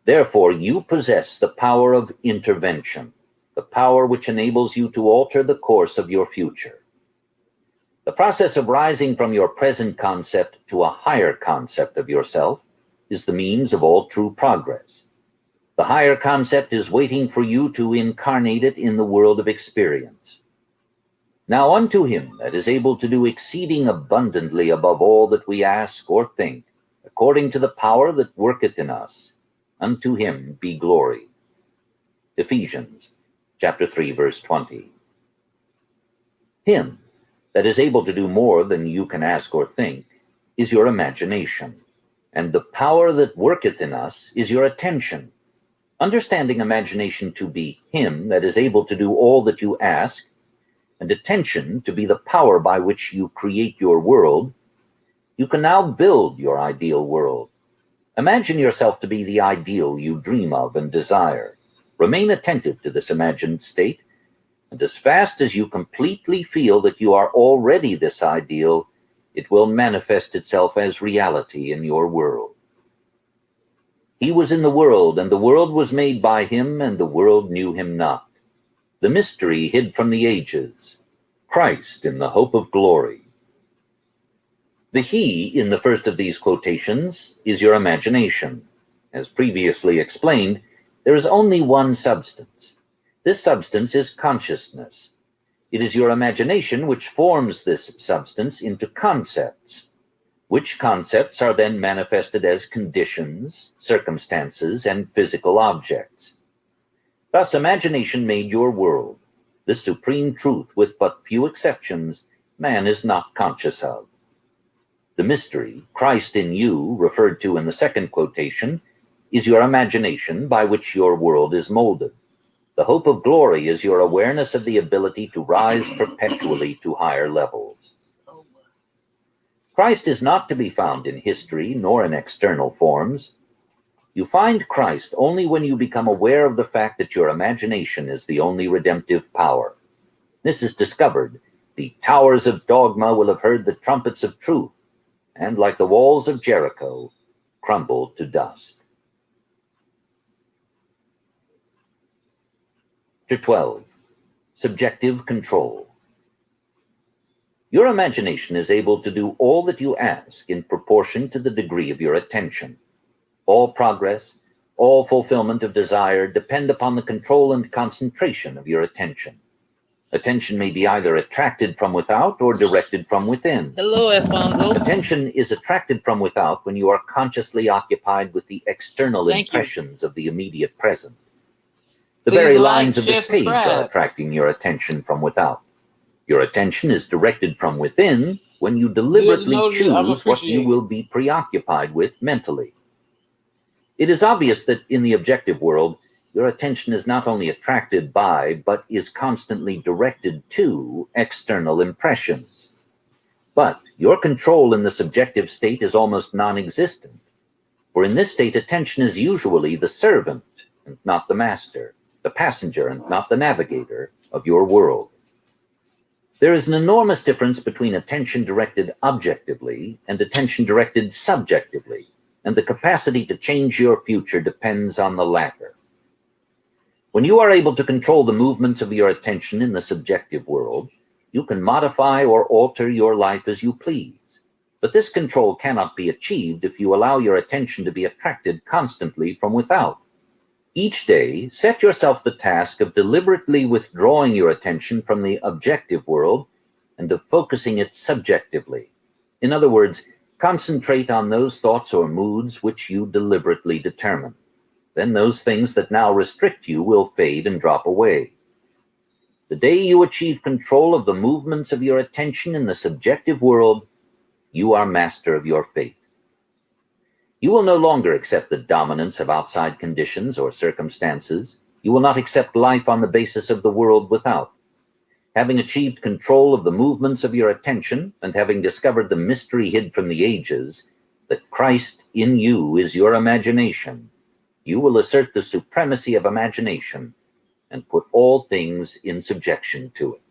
Therefore, you possess the power of intervention, the power which enables you to alter the course of your future. The process of rising from your present concept to a higher concept of yourself is the means of all true progress. The higher concept is waiting for you to incarnate it in the world of experience. Now unto him that is able to do exceeding abundantly above all that we ask or think, according to the power that worketh in us, unto him be glory. Ephesians chapter 3, verse 20. Him that is able to do more than you can ask or think is your imagination, and the power that worketh in us is your attention. Understanding imagination to be him that is able to do all that you ask, and attention to be the power by which you create your world, you can now build your ideal world. Imagine yourself to be the ideal you dream of and desire. Remain attentive to this imagined state, and as fast as you completely feel that you are already this ideal, it will manifest itself as reality in your world. He was in the world, and the world was made by him, and the world knew him not. The mystery hid from the ages, Christ in the hope of glory. The he in the first of these quotations is your imagination. As previously explained, there is only one substance. This substance is consciousness. It is your imagination which forms this substance into concepts, which concepts are then manifested as conditions, circumstances, and physical objects. Thus, imagination made your world. This supreme truth, with but few exceptions, man is not conscious of. The mystery, Christ in you, referred to in the second quotation, is your imagination by which your world is molded. The hope of glory is your awareness of the ability to rise perpetually to higher levels. Christ is not to be found in history nor in external forms. You find Christ only when you become aware of the fact that your imagination is the only redemptive power. This is discovered. The towers of dogma will have heard the trumpets of truth, and like the walls of Jericho, crumble to dust. Chapter 12. Subjective control. Your imagination is able to do all that you ask in proportion to the degree of your attention. All progress, all fulfillment of desire depend upon the control and concentration of your attention. Attention may be either attracted from without or directed from within. Hello, Alfonso. Attention is attracted from without when you are consciously occupied with the external Thank you. impressions of the immediate present. The Please very like, lines of share, this page are subscribe. attracting your attention from without. Your attention is directed from within when you deliberately know you. I'm choose what you appreciative. will be preoccupied with mentally. It is obvious that in the objective world, your attention is not only attracted by, but is constantly directed to external impressions. But your control in the subjective state is almost non-existent, for in this state attention is usually the servant and not the master, the passenger and not the navigator of your world. There is an enormous difference between attention directed objectively and attention directed subjectively, and the capacity to change your future depends on the latter. When you are able to control the movements of your attention in the subjective world, you can modify or alter your life as you please. But this control cannot be achieved if you allow your attention to be attracted constantly from without. Each day, set yourself the task of deliberately withdrawing your attention from the objective world and of focusing it subjectively. In other words, concentrate on those thoughts or moods which you deliberately determine. Then those things that now restrict you will fade and drop away. The day you achieve control of the movements of your attention in the subjective world, you are master of your fate. You will no longer accept the dominance of outside conditions or circumstances. You will not accept life on the basis of the world without. Having achieved control of the movements of your attention and having discovered the mystery hid from the ages, that Christ in you is your imagination, you will assert the supremacy of imagination and put all things in subjection to it.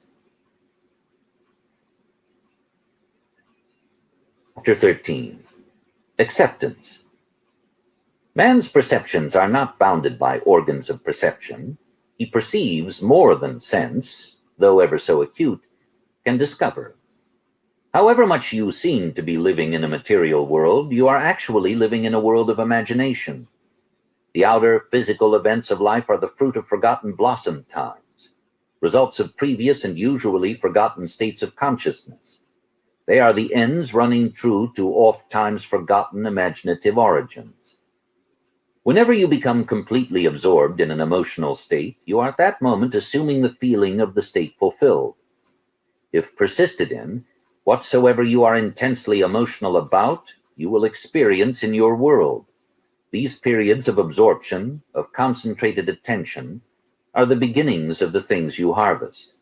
Chapter 13. Acceptance. Man's perceptions are not bounded by organs of perception. He perceives more than sense, though ever so acute, can discover. However much you seem to be living in a material world, you are actually living in a world of imagination. The outer physical events of life are the fruit of forgotten blossom times, results of previous and usually forgotten states of consciousness. They are the ends running true to oft-times forgotten imaginative origins. Whenever you become completely absorbed in an emotional state, you are at that moment assuming the feeling of the state fulfilled. If persisted in, whatsoever you are intensely emotional about, you will experience in your world. These periods of absorption, of concentrated attention, are the beginnings of the things you harvest.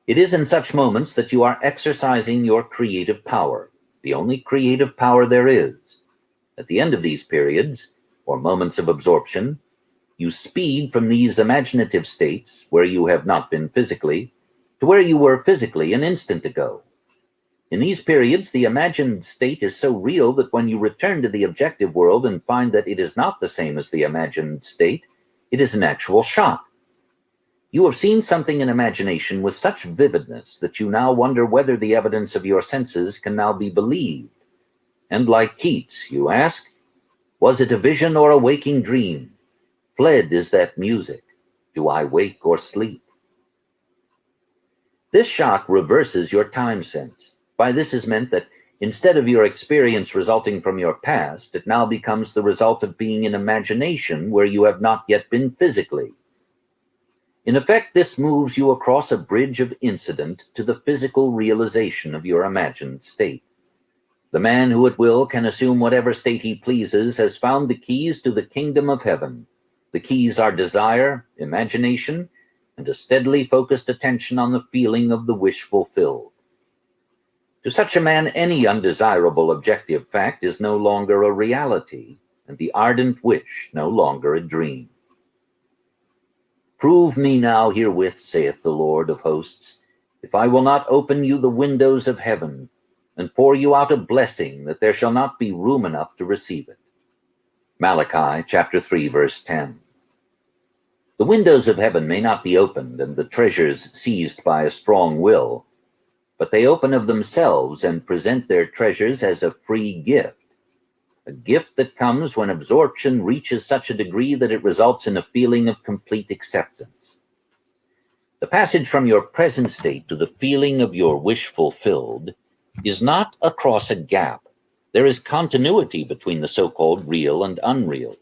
It is in such moments that you are exercising your creative power, the only creative power there is. At the end of these periods, or moments of absorption, you speed from these imaginative states, where you have not been physically, to where you were physically an instant ago. In these periods, the imagined state is so real that when you return to the objective world and find that it is not the same as the imagined state, it is an actual shock. You have seen something in imagination with such vividness that you now wonder whether the evidence of your senses can now be believed. And like Keats, you ask, was it a vision or a waking dream? Fled is that music. Do I wake or sleep? This shock reverses your time sense. By this is meant that instead of your experience resulting from your past, it now becomes the result of being in imagination where you have not yet been physically. In effect, this moves you across a bridge of incident to the physical realization of your imagined state. The man who at will can assume whatever state he pleases has found the keys to the kingdom of heaven. The keys are desire, imagination, and a steadily focused attention on the feeling of the wish fulfilled. To such a man, any undesirable objective fact is no longer a reality, and the ardent wish no longer a dream. Prove me now herewith, saith the Lord of hosts, if I will not open you the windows of heaven, and pour you out a blessing that there shall not be room enough to receive it. Malachi chapter 3, verse 10. The windows of heaven may not be opened and the treasures seized by a strong will, but they open of themselves and present their treasures as a free gift. A gift that comes when absorption reaches such a degree that it results in a feeling of complete acceptance. The passage from your present state to the feeling of your wish fulfilled is not across a gap. There is continuity between the so-called real and unreal.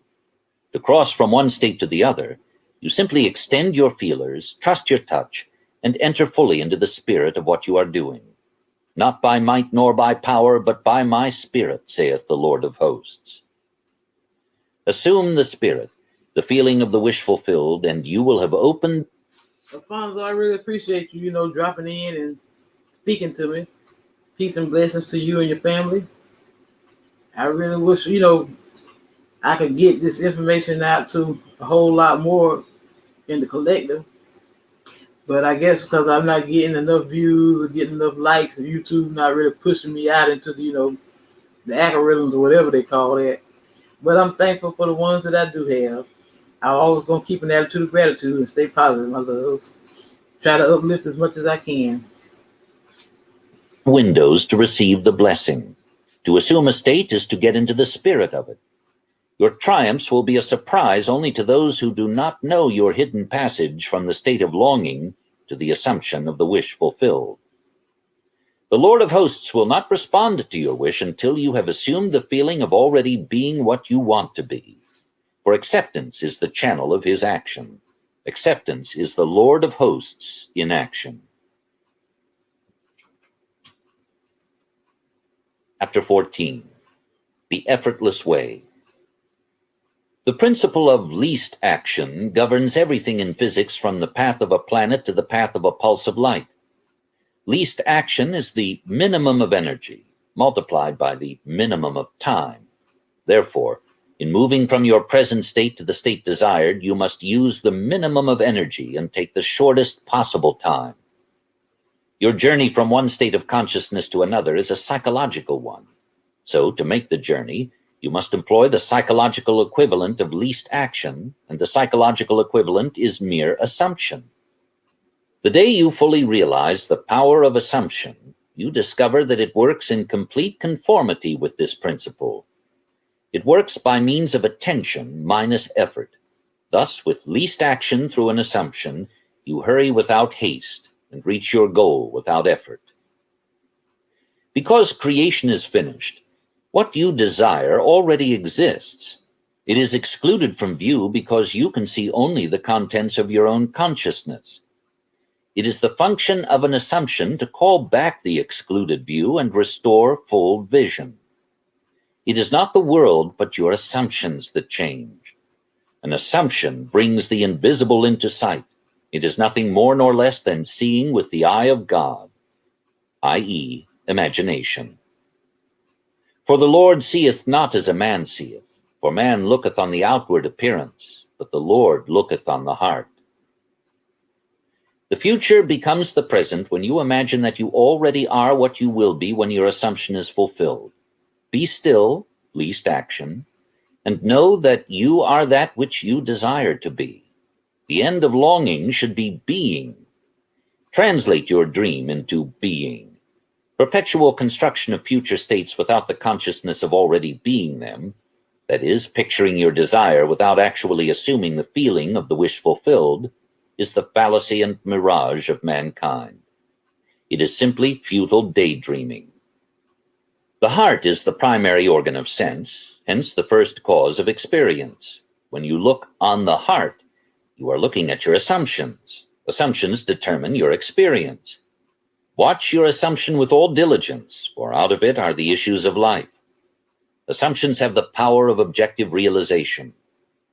To cross from one state to the other, you simply extend your feelers, trust your touch, and enter fully into the spirit of what you are doing. Not by might nor by power, but by my spirit, saith the Lord of hosts. Assume the spirit, the feeling of the wish fulfilled, and you will have opened. Alfonso, I really appreciate you, dropping in and speaking to me. Peace and blessings to you and your family. I really wish, I could get this information out to a whole lot more in the collective. But I guess because I'm not getting enough views or getting enough likes, and YouTube not really pushing me out into the algorithms or whatever they call that. But I'm thankful for the ones that I do have. I'm always gonna keep an attitude of gratitude and stay positive, my loves. Try to uplift as much as I can. Windows to receive the blessing. To assume a state is to get into the spirit of it. Your triumphs will be a surprise only to those who do not know your hidden passage from the state of longing to the assumption of the wish fulfilled. The Lord of hosts will not respond to your wish until you have assumed the feeling of already being what you want to be. For acceptance is the channel of his action. Acceptance is the Lord of hosts in action. Chapter 14. The Effortless Way. The principle of least action governs everything in physics from the path of a planet to the path of a pulse of light. Least action is the minimum of energy multiplied by the minimum of time. Therefore, in moving from your present state to the state desired, you must use the minimum of energy and take the shortest possible time. Your journey from one state of consciousness to another is a psychological one. So, to make the journey, you must employ the psychological equivalent of least action, and the psychological equivalent is mere assumption. The day you fully realize the power of assumption, you discover that it works in complete conformity with this principle. It works by means of attention minus effort. Thus, with least action through an assumption, you hurry without haste and reach your goal without effort. Because creation is finished, what you desire already exists. It is excluded from view because you can see only the contents of your own consciousness. It is the function of an assumption to call back the excluded view and restore full vision. It is not the world, but your assumptions that change. An assumption brings the invisible into sight. It is nothing more nor less than seeing with the eye of God, i.e., imagination. For the Lord seeth not as a man seeth, for man looketh on the outward appearance, but the Lord looketh on the heart. The future becomes the present when you imagine that you already are what you will be when your assumption is fulfilled. Be still, least action, and know that you are that which you desire to be. The end of longing should be being. Translate your dream into being. Perpetual construction of future states without the consciousness of already being them, that is, picturing your desire without actually assuming the feeling of the wish fulfilled, is the fallacy and mirage of mankind. It is simply futile daydreaming. The heart is the primary organ of sense, hence the first cause of experience. When you look on the heart, you are looking at your assumptions. Assumptions determine your experience. Watch your assumption with all diligence, for out of it are the issues of life. Assumptions have the power of objective realization.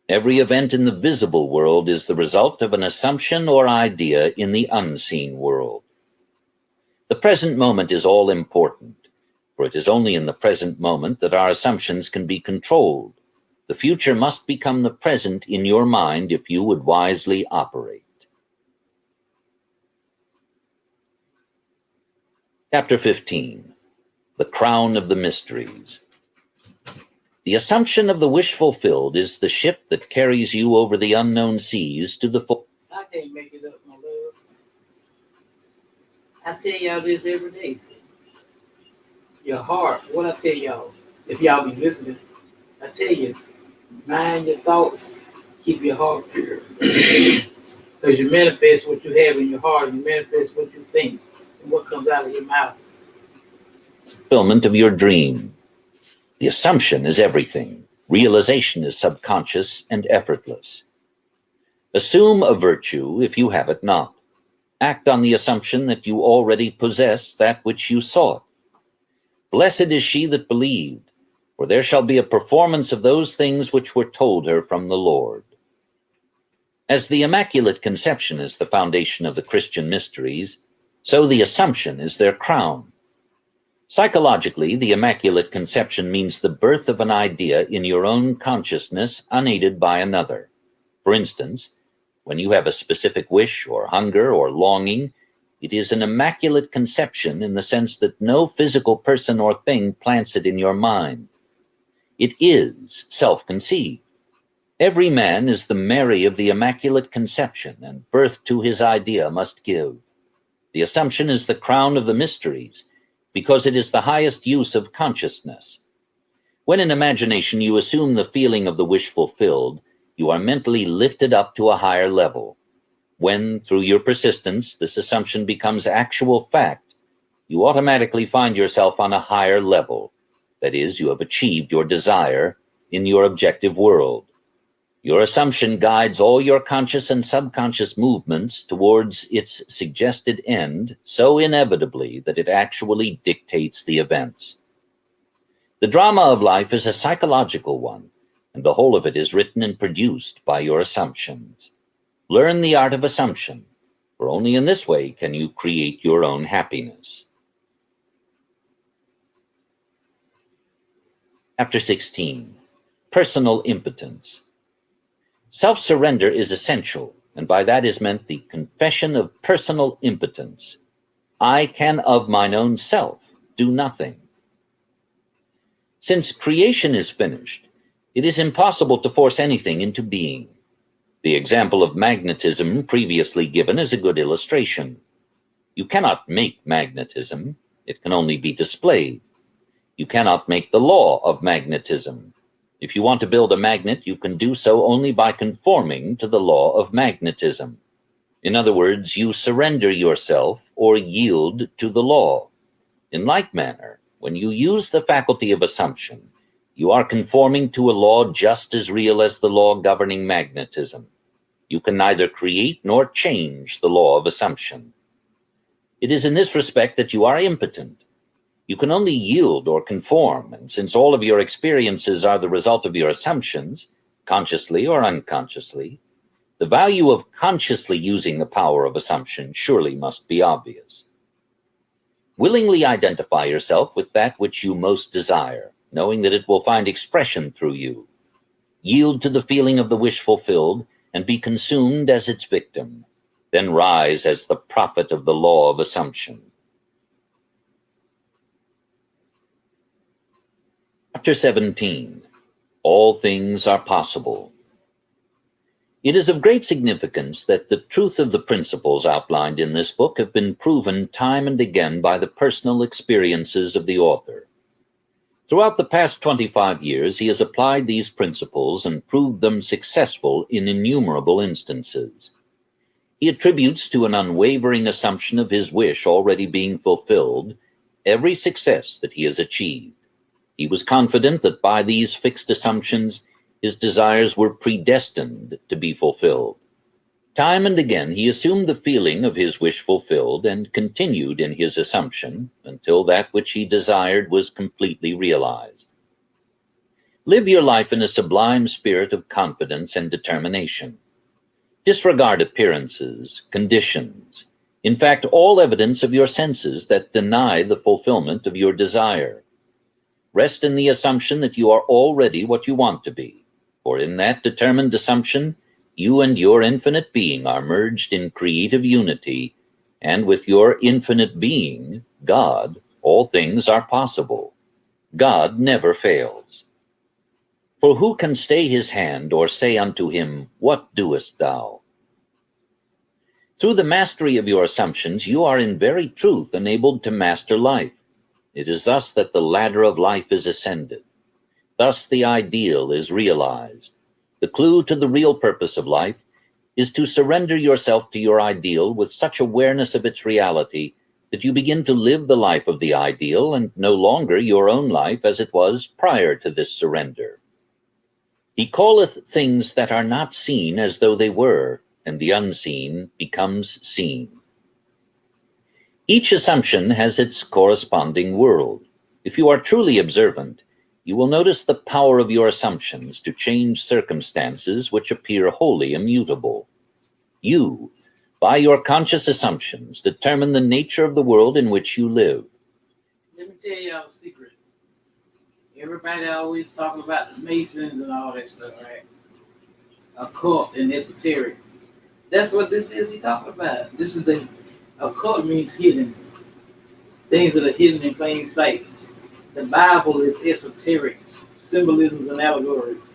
Every event in the visible world is the result of an assumption or idea in the unseen world. The present moment is all important, for it is only in the present moment that our assumptions can be controlled. The future must become the present in your mind if you would wisely operate. Chapter 15. The Crown of the Mysteries. The assumption of the wish fulfilled is the ship that carries you over the unknown seas to the full. I can't make it up, my love. I tell y'all this every day. Your heart, what I tell y'all, if y'all be listening, I tell you, mind your thoughts, keep your heart pure. Because you manifest what you have in your heart, you manifest what you think, and what comes out of your mouth. Fulfillment of your dream. The assumption is everything. Realization is subconscious and effortless. Assume a virtue if you have it not. Act on the assumption that you already possess that which you sought. Blessed is she that believed, for there shall be a performance of those things which were told her from the Lord. As the Immaculate Conception is the foundation of the Christian mysteries, so the Assumption is their crown. Psychologically, the Immaculate Conception means the birth of an idea in your own consciousness unaided by another. For instance, When you have a specific wish or hunger or longing, it is an immaculate conception in the sense that no physical person or thing plants it in your mind. It is self-conceived. Every man is the Mary of the Immaculate Conception, and birth to his idea must give. The Assumption is the crown of the mysteries, because it is the highest use of consciousness. When in imagination you assume the feeling of the wish fulfilled, you are mentally lifted up to a higher level. When, through your persistence, this assumption becomes actual fact, you automatically find yourself on a higher level. That is, you have achieved your desire in your objective world. Your assumption guides all your conscious and subconscious movements towards its suggested end so inevitably that it actually dictates the events. The drama of life is a psychological one, and the whole of it is written and produced by your assumptions. Learn the art of assumption, for only in this way can you create your own happiness. Chapter 16. Personal Impotence. Self-surrender is essential, and by that is meant the confession of personal impotence. I can of mine own self do nothing. Since creation is finished, it is impossible to force anything into being. The example of magnetism previously given is a good illustration. You cannot make magnetism, it can only be displayed. You cannot make the law of magnetism. If you want to build a magnet, you can do so only by conforming to the law of magnetism. In other words, you surrender yourself or yield to the law. In like manner, when you use the faculty of assumption, you are conforming to a law just as real as the law governing magnetism. You can neither create nor change the law of assumption. It is in this respect that you are impotent. You can only yield or conform, and since all of your experiences are the result of your assumptions, consciously or unconsciously, the value of consciously using the power of assumption surely must be obvious. Willingly identify yourself with that which you most desire, knowing that it will find expression through you. Yield to the feeling of the wish fulfilled and be consumed as its victim. Then rise as the prophet of the law of assumption. Chapter 17. All things are possible. It is of great significance that the truth of the principles outlined in this book have been proven time and again by the personal experiences of the author. Throughout the past 25 years, he has applied these principles and proved them successful in innumerable instances. He attributes to an unwavering assumption of his wish already being fulfilled every success that he has achieved. He was confident that by these fixed assumptions, his desires were predestined to be fulfilled. Time and again he assumed the feeling of his wish fulfilled and continued in his assumption until that which he desired was completely realized. Live your life in a sublime spirit of confidence and determination. Disregard appearances, conditions, in fact all evidence of your senses that deny the fulfillment of your desire. Rest in the assumption that you are already what you want to be. For in that determined assumption, you and your infinite being are merged in creative unity, and with your infinite being, God, all things are possible. God never fails. For who can stay his hand or say unto him, What doest thou? Through the mastery of your assumptions, you are in very truth enabled to master life. It is thus that the ladder of life is ascended. Thus the ideal is realized. The clue to the real purpose of life is to surrender yourself to your ideal with such awareness of its reality that you begin to live the life of the ideal and no longer your own life as it was prior to this surrender. He calleth things that are not seen as though they were, and the unseen becomes seen. Each assumption has its corresponding world. If you are truly observant, you will notice the power of your assumptions to change circumstances which appear wholly immutable. You, by your conscious assumptions, determine the nature of the world in which you live. Let me tell y'all a secret. Everybody always talking about the Masons and all that stuff, right? Occult and esoteric. That's what this is he's talking about. This is the occult means hidden. Things that are hidden in plain sight. The Bible is esoteric, symbolisms and allegories.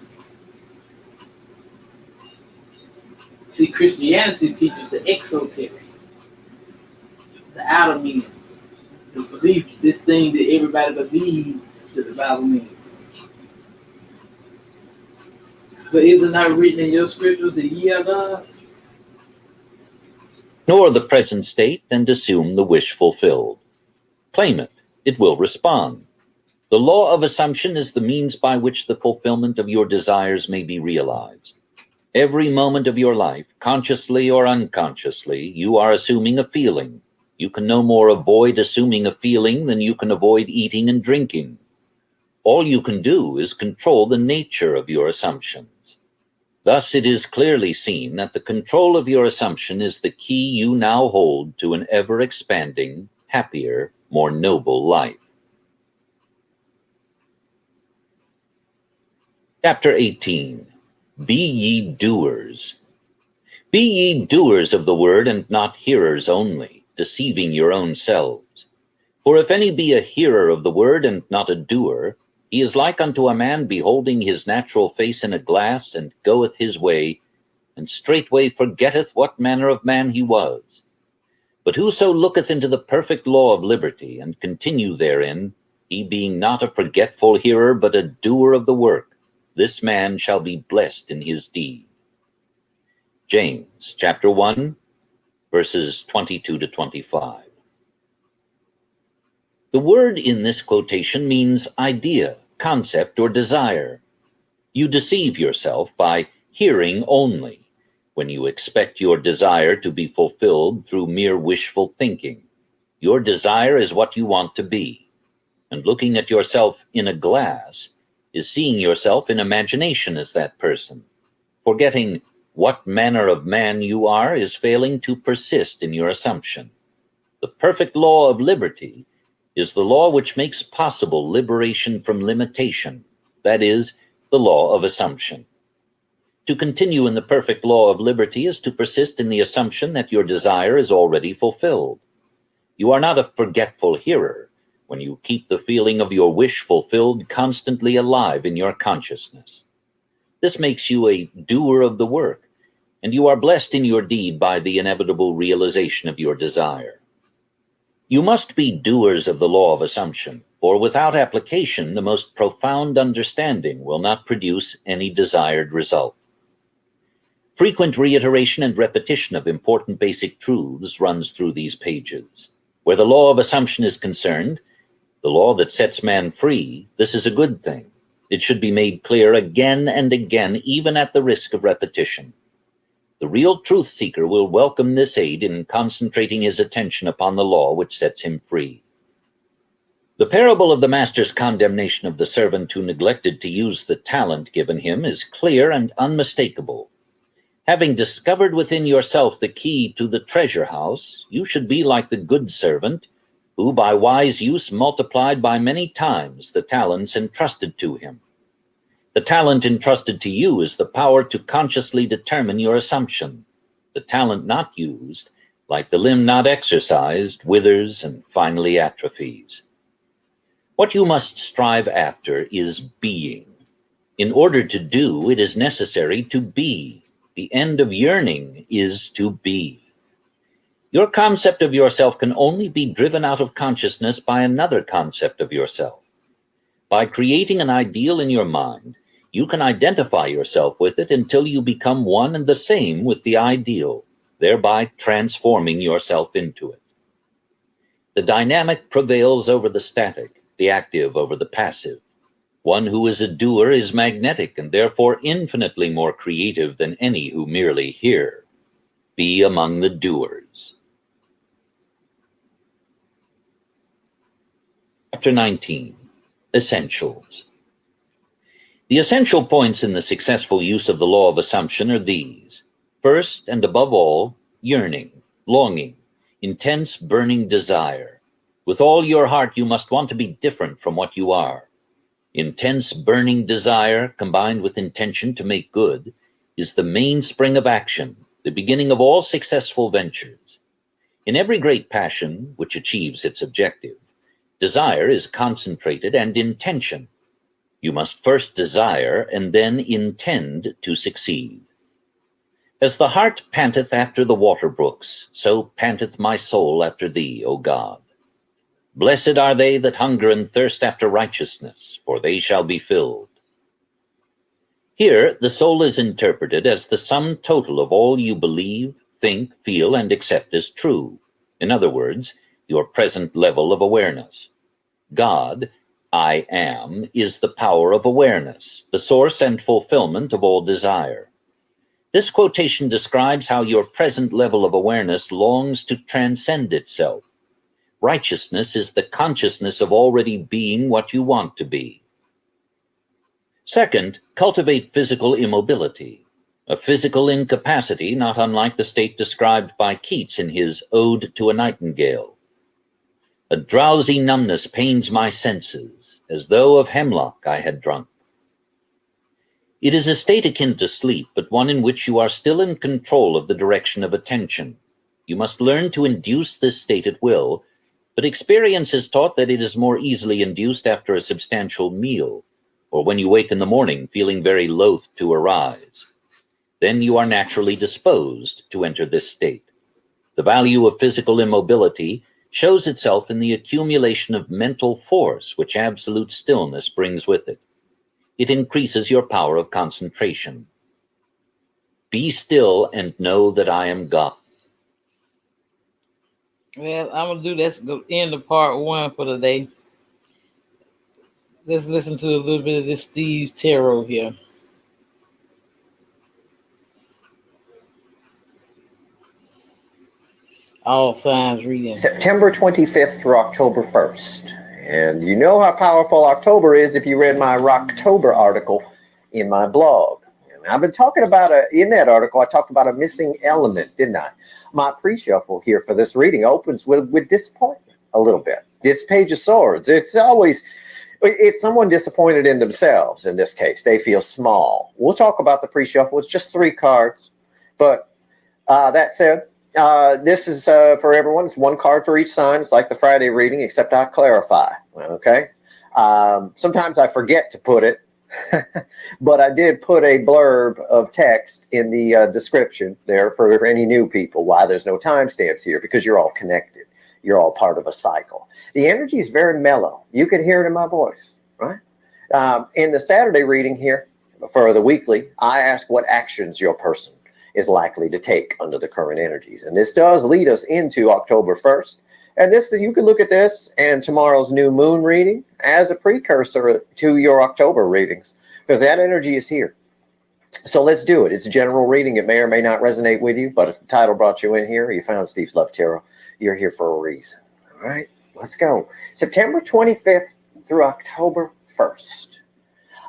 See, Christianity teaches the exoteric, the outer meaning, the belief, this thing that everybody believes that the Bible means. But is it not written in your scriptures that ye are God? Nor the present state, and assume the wish fulfilled. Claim it, it will respond. The law of assumption is the means by which the fulfillment of your desires may be realized. Every moment of your life, consciously or unconsciously, you are assuming a feeling. You can no more avoid assuming a feeling than you can avoid eating and drinking. All you can do is control the nature of your assumptions. Thus it is clearly seen that the control of your assumption is the key you now hold to an ever-expanding, happier, more noble life. Chapter 18. Be ye doers. Be ye doers of the word, and not hearers only, deceiving your own selves. For if any be a hearer of the word, and not a doer, he is like unto a man beholding his natural face in a glass, and goeth his way, and straightway forgetteth what manner of man he was. But whoso looketh into the perfect law of liberty, and continue therein, he being not a forgetful hearer, but a doer of the work, this man shall be blessed in his deed. James chapter 1, verses 22 to 25. The word in this quotation means idea, concept, or desire. You deceive yourself by hearing only, when you expect your desire to be fulfilled through mere wishful thinking. Your desire is what you want to be, and looking at yourself in a glass is seeing yourself in imagination as that person. Forgetting what manner of man you are is failing to persist in your assumption. The perfect law of liberty is the law which makes possible liberation from limitation, that is, the law of assumption. To continue in the perfect law of liberty is to persist in the assumption that your desire is already fulfilled. You are not a forgetful hearer when you keep the feeling of your wish fulfilled constantly alive in your consciousness. This makes you a doer of the work, and you are blessed in your deed by the inevitable realization of your desire. You must be doers of the law of assumption, for without application, the most profound understanding will not produce any desired result. Frequent reiteration and repetition of important basic truths runs through these pages. Where the law of assumption is concerned, the law that sets man free, this is a good thing. It should be made clear again and again, even at the risk of repetition. The real truth seeker will welcome this aid in concentrating his attention upon the law which sets him free. The parable of the master's condemnation of the servant who neglected to use the talent given him is clear and unmistakable. Having discovered within yourself the key to the treasure house, you should be like the good servant who by wise use multiplied by many times the talents entrusted to him. The talent entrusted to you is the power to consciously determine your assumption. The talent not used, like the limb not exercised, withers and finally atrophies. What you must strive after is being. In order to do, it is necessary to be. The end of yearning is to be. Your concept of yourself can only be driven out of consciousness by another concept of yourself. By creating an ideal in your mind, you can identify yourself with it until you become one and the same with the ideal, thereby transforming yourself into it. The dynamic prevails over the static, the active over the passive. One who is a doer is magnetic and therefore infinitely more creative than any who merely hear. Be among the doers. Chapter 19. Essentials. The essential points in the successful use of the law of assumption are these. First, and above all, yearning, longing, intense burning desire. With all your heart you must want to be different from what you are. Intense burning desire, combined with intention to make good, is the mainspring of action, the beginning of all successful ventures. In every great passion which achieves its objective, desire is concentrated and intention. You must first desire and then intend to succeed. As the hart panteth after the water brooks, so panteth my soul after thee, O God. Blessed are they that hunger and thirst after righteousness, for they shall be filled. Here, the soul is interpreted as the sum total of all you believe, think, feel, and accept as true. In other words, your present level of awareness. God, I am, is the power of awareness, the source and fulfillment of all desire. This quotation describes how your present level of awareness longs to transcend itself. Righteousness is the consciousness of already being what you want to be. Second, cultivate physical immobility, a physical incapacity not unlike the state described by Keats in his Ode to a Nightingale. A drowsy numbness pains my senses, as though of hemlock I had drunk. It is a state akin to sleep, but one in which you are still in control of the direction of attention. You must learn to induce this state at will, but experience has taught that it is more easily induced after a substantial meal, or when you wake in the morning feeling very loath to arise. Then you are naturally disposed to enter this state. The value of physical immobility shows itself in the accumulation of mental force which absolute stillness brings with it. It increases your power of concentration. Be still and know that I am God. Well, I'm gonna do this. The end of part 1 for the day. Let's listen to a little bit of this Steve tarot here. All signs reading. September 25th through October 1st. And you know how powerful October is if you read my Rocktober article in my blog. And I've been talking about, in that article, I talked about a missing element, didn't I? My pre-shuffle here for this reading opens with disappointment a little bit. This Page of Swords, it's someone disappointed in themselves in this case. They feel small. We'll talk about the pre-shuffle. It's just 3 cards. But that said, this is for everyone. It's 1 card for each sign. It's like the Friday reading, except I clarify. Okay. Sometimes I forget to put it, but I did put a blurb of text in the description there for any new people. Why there's no timestamps here, because you're all connected. You're all part of a cycle. The energy is very mellow. You can hear it in my voice, right? In the Saturday reading here for the weekly, I ask what actions your person is likely to take under the current energies. And this does lead us into October 1st. And this, you can look at this and tomorrow's new moon reading as a precursor to your October readings, because that energy is here. So let's do it. It's a general reading. It may or may not resonate with you, but if the title brought you in here, you found Steve's Love Tarot, you're here for a reason. All right, let's go. September 25th through October 1st.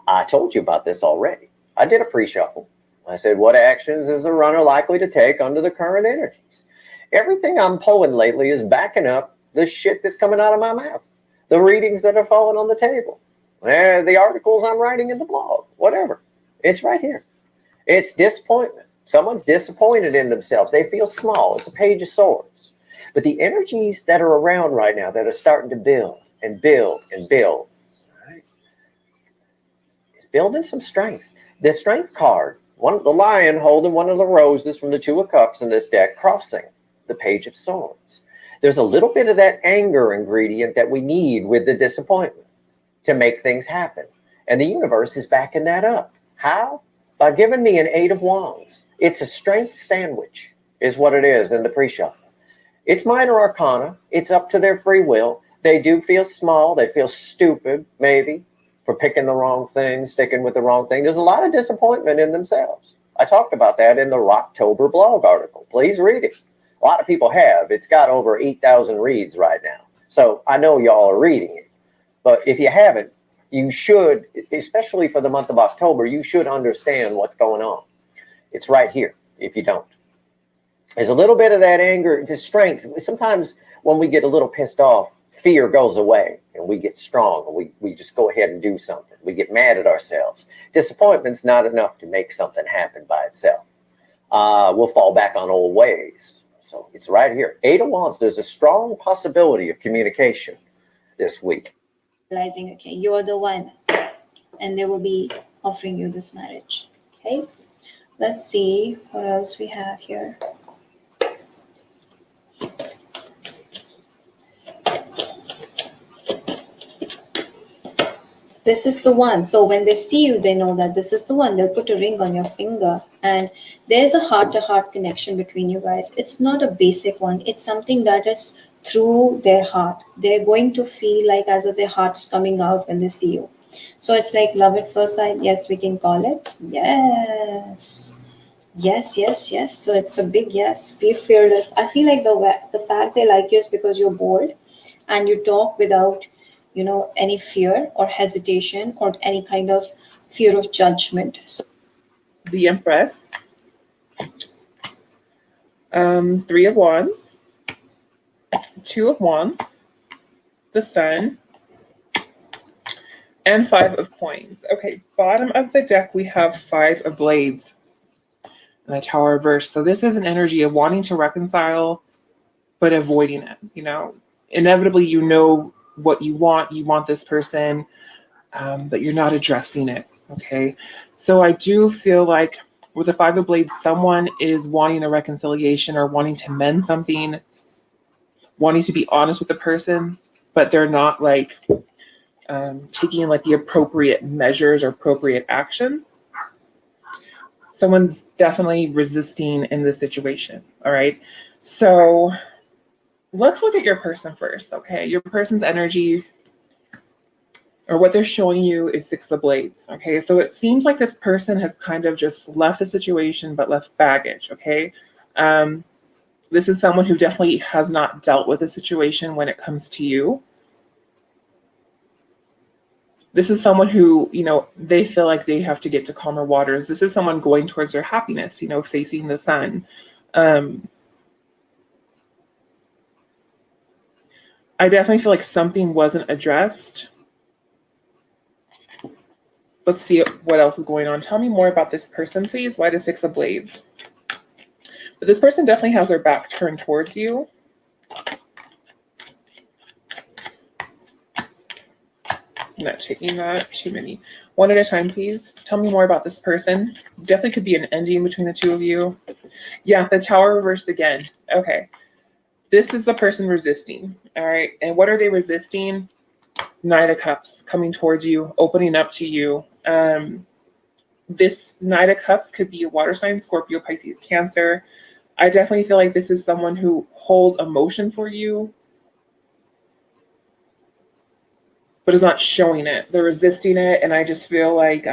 I told you about this already. I did a pre-shuffle. I said, what actions is the runner likely to take under the current energies? Everything I'm pulling lately is backing up the shit that's coming out of my mouth. The readings that are falling on the table. The articles I'm writing in the blog. Whatever. It's right here. It's disappointment. Someone's disappointed in themselves. They feel small. It's a Page of Swords. But the energies that are around right now that are starting to build and build and build, right, it's building some strength. The Strength card, the lion holding one of the roses from the 2 of Cups in this deck, crossing the Page of Swords. There's a little bit of that anger ingredient that we need with the disappointment to make things happen. And the universe is backing that up. How? By giving me an 8 of Wands. It's a strength sandwich is what it is in the pre-shuffle. It's minor arcana. It's up to their free will. They do feel small. They feel stupid, maybe, for picking the wrong thing, sticking with the wrong thing. There's a lot of disappointment in themselves. I talked about that in the Rocktober blog article. Please read it. A lot of people have. It's got over 8,000 reads right now. So I know y'all are reading it. But if you haven't, you should, especially for the month of October, you should understand what's going on. It's right here if you don't. There's a little bit of that anger, the strength. Sometimes when we get a little pissed off, fear goes away and we get strong and we just go ahead and do something. We get mad at ourselves. Disappointment's not enough to make something happen by itself. will fall back on old ways. So it's right here. 8 of Wands. There's a strong possibility of communication this week. Realizing, okay, you're the one, and they will be offering you this marriage. Okay, let's see what else we have here. This is the one. So when they see you, they know that this is the one. They'll put a ring on your finger, and there's a heart-to-heart connection between you guys. It's not a basic one. It's something that is through their heart. They're going to feel like as if their heart is coming out when they see you. So it's like love at first sight. Yes, we can call it. Yes. Yes, yes, yes. So it's a big yes. Be fearless. I feel like the fact they like you is because you're bold and you talk without, any fear or hesitation or any kind of fear of judgment. So The Empress, 3 of Wands, 2 of Wands, the Sun, and 5 of Coins. Okay, bottom of the deck, we have 5 of Blades and the Tower reverse. So this is an energy of wanting to reconcile, but avoiding it. Inevitably, what you want this person, but you're not addressing it. Okay, so I do feel like with the 5 of Blades, someone is wanting a reconciliation or wanting to mend something, wanting to be honest with the person, but they're not taking the appropriate measures or appropriate actions. Someone's definitely resisting in this situation. All right, so let's look at your person first. Okay, your person's energy, or what they're showing you, is 6 of Blades. Okay, so it seems like this person has kind of just left the situation, but left baggage. Okay, this is someone who definitely has not dealt with the situation when it comes to you. This is someone who, they feel like they have to get to calmer waters. This is someone going towards their happiness, facing the sun. I definitely feel like something wasn't addressed. Let's see what else is going on. Tell me more about this person, please. Why the 6 of Blades? But this person definitely has their back turned towards you. I'm not taking that. Too many. One at a time, please. Tell me more about this person. Definitely could be an ending between the two of you. Yeah, the Tower reversed again. Okay. This is the person resisting. All right. And what are they resisting? Knight of Cups coming towards you, opening up to you. This Knight of Cups could be a water sign, Scorpio, Pisces, Cancer. I definitely feel like this is someone who holds emotion for you, but is not showing it. They're resisting it. And I just feel like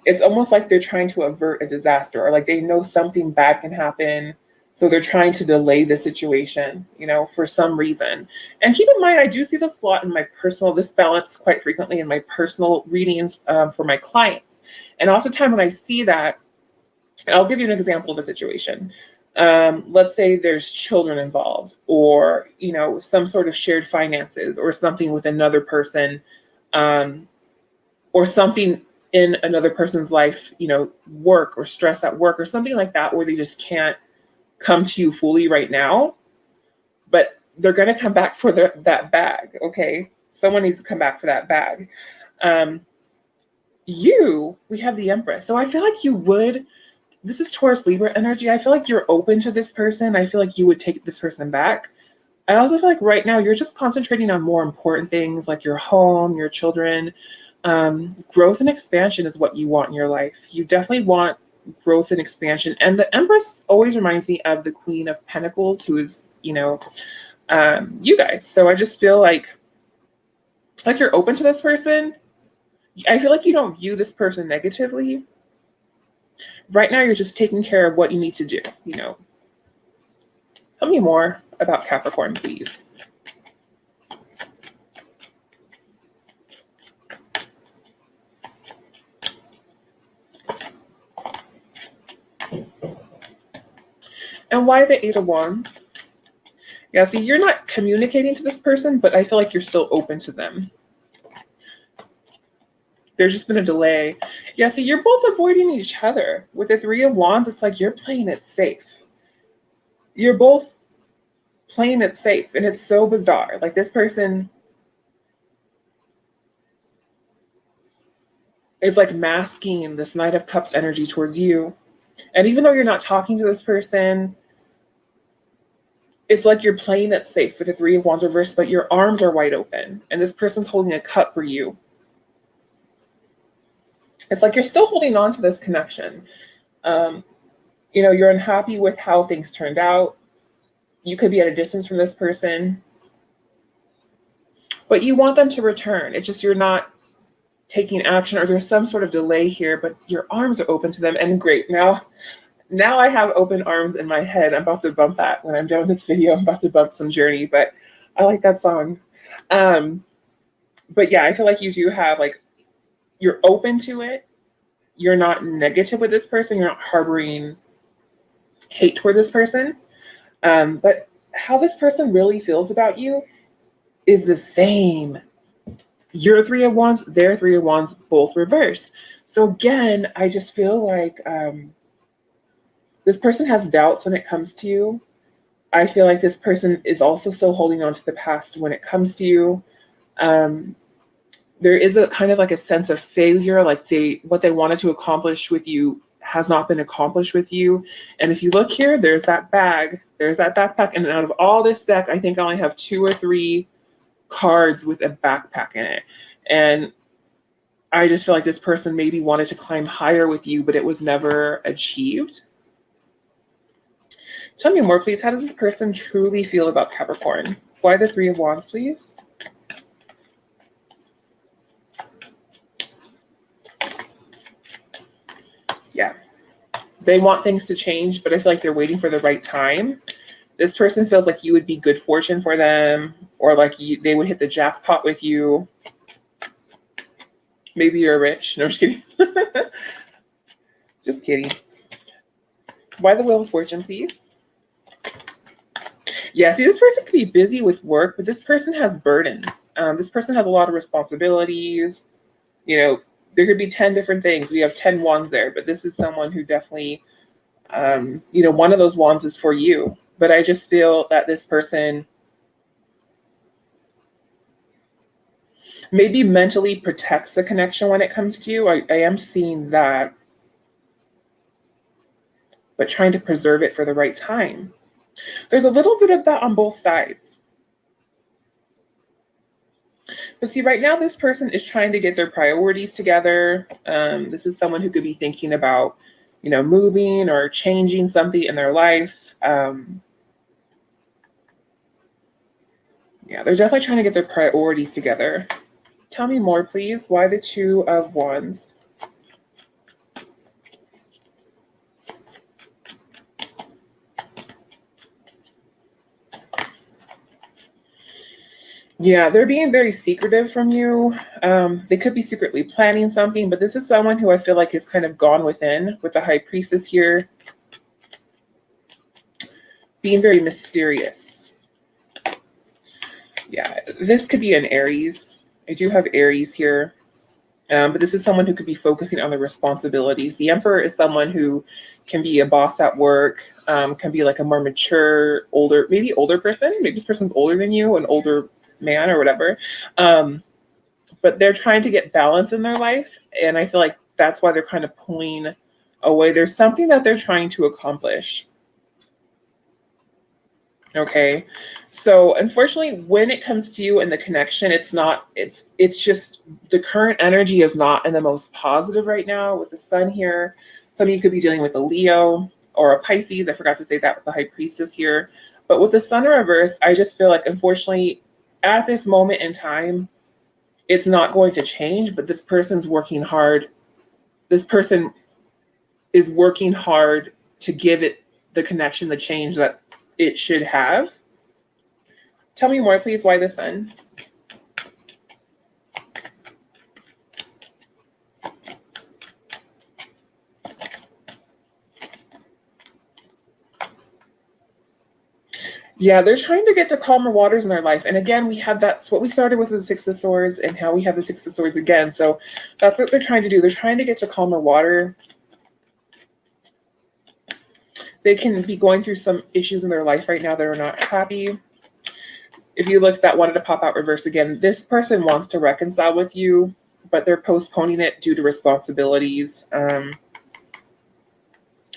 it's almost like they're trying to avert a disaster, or like they know something bad can happen. So they're trying to delay the situation, for some reason. And keep in mind, I do see this a lot in my this balance quite frequently in my personal readings for my clients. And oftentimes when I see that, I'll give you an example of a situation. Let's say there's children involved, or, some sort of shared finances or something with another person, or something in another person's life, work or stress at work or something like that, where they just can't come to you fully right now, but they're going to come back for that bag. Okay, someone needs to come back for that bag. We have the Empress. So I feel like you would, this is Taurus Libra energy. I feel like you're open to this person. I feel like you would take this person back. I also feel like right now you're just concentrating on more important things like your home, your children. Growth and expansion is what you want in your life. You definitely want growth and expansion. And the Empress always reminds me of the Queen of Pentacles, who is, you guys. So I just feel like you're open to this person. I feel like you don't view this person negatively. Right now, you're just taking care of what you need to do, Tell me more about Capricorn, please. And why the 8 of Wands? Yeah, see, you're not communicating to this person, but I feel like you're still open to them. There's just been a delay. Yeah, so you're both avoiding each other. With the Three of Wands, it's like you're playing it safe. You're both playing it safe, and it's so bizarre. Like this person is like masking this Knight of Cups energy towards you. And even though you're not talking to this person, it's like you're playing it safe with the Three of Wands reversed, but your arms are wide open, and this person's holding a cup for you. It's like you're still holding on to this connection. You're unhappy with how things turned out. You could be at a distance from this person, but you want them to return. It's just you're not taking action, or there's some sort of delay here, but your arms are open to them. And great, now I have open arms in my head. I'm about to bump that when I'm done with this video. I'm about to bump some Journey, but I like that song. But yeah, I feel like you do have, like, you're open to it. You're not negative with this person. You're not harboring hate toward this person. But how this person really feels about you is the same. Your Three of Wands, their Three of Wands, both reversed. So again, I just feel like this person has doubts when it comes to you. I feel like this person is also still holding on to the past when it comes to you. There is a kind of like a sense of failure, like what they wanted to accomplish with you has not been accomplished with you. And if you look here, there's that bag, there's that backpack, and out of all this deck, I think I only have 2 or 3 cards with a backpack in it. And I just feel like this person maybe wanted to climb higher with you, but it was never achieved. Tell me more, please. How does this person truly feel about Capricorn? Why the Three of Wands, please? Yeah. They want things to change, but I feel like they're waiting for the right time. This person feels like you would be good fortune for them, or like they would hit the jackpot with you. Maybe you're rich. No, I'm just kidding. Just kidding. Why the Wheel of Fortune, please? Yeah, see, this person could be busy with work, but this person has burdens. This person has a lot of responsibilities. There could be 10 different things. We have 10 wands there, but this is someone who definitely, one of those wands is for you. But I just feel that this person maybe mentally protects the connection when it comes to you. I am seeing that, but trying to preserve it for the right time. There's a little bit of that on both sides. But see, right now, this person is trying to get their priorities together. This is someone who could be thinking about, moving or changing something in their life. Yeah, they're definitely trying to get their priorities together. Tell me more, please. Why the Two of Wands? Yeah, they're being very secretive from you. They could be secretly planning something, but this is someone who I feel like is kind of gone within with the High Priestess here. Being very mysterious. Yeah, this could be an Aries. I do have Aries here. But this is someone who could be focusing on the responsibilities. The Emperor is someone who can be a boss at work, can be like a more mature, older person. Maybe this person's older than you, an older man or whatever. But they're trying to get balance in their life. And I feel like that's why they're kind of pulling away. There's something that they're trying to accomplish. Okay. So unfortunately, when it comes to you and the connection, it's just the current energy is not in the most positive right now with the Sun here. Some of you could be dealing with a Leo or a Pisces. I forgot to say that with the High Priestess here. But with the Sun in reverse, I just feel like, unfortunately, at this moment in time, it's not going to change, but this person's working hard. This person is working hard to give it the connection, the change that it should have. Tell me more, please. Why the Sun? Yeah, they're trying to get to calmer waters in their life. And again, we have that's what we started with the Six of Swords and how we have the Six of Swords again. So that's what they're trying to do. They're trying to get to calmer water. They can be going through some issues in their life right now that are not happy. If you look, that wanted to pop out reverse again. This person wants to reconcile with you, but they're postponing it due to responsibilities.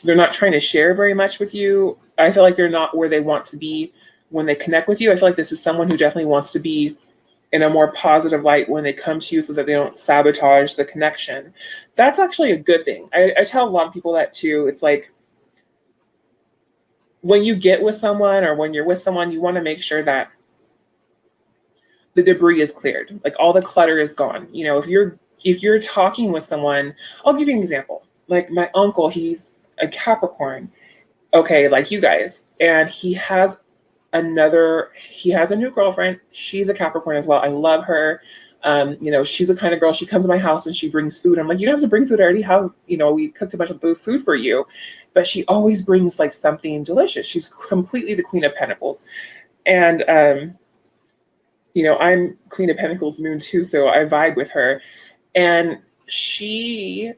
They're not trying to share very much with you. I feel like they're not where they want to be when they connect with you. I feel like this is someone who definitely wants to be in a more positive light when they come to you so that they don't sabotage the connection. That's actually a good thing. I tell a lot of people that too. It's like when you get with someone or when you're with someone, you want to make sure that the debris is cleared, like all the clutter is gone. You know, if you're talking with someone, I'll give you an example. Like my uncle, he's a Capricorn, okay, like you guys, and he has a new girlfriend. She's a Capricorn as well. I love her. You know, she's the kind of girl, she comes to my house and she brings food. I'm like, you don't have to bring food. I already have, you know, we cooked a bunch of food for you. But she always brings like something delicious. She's completely the Queen of Pentacles. And, you know, I'm Queen of Pentacles moon too, so I vibe with her. And she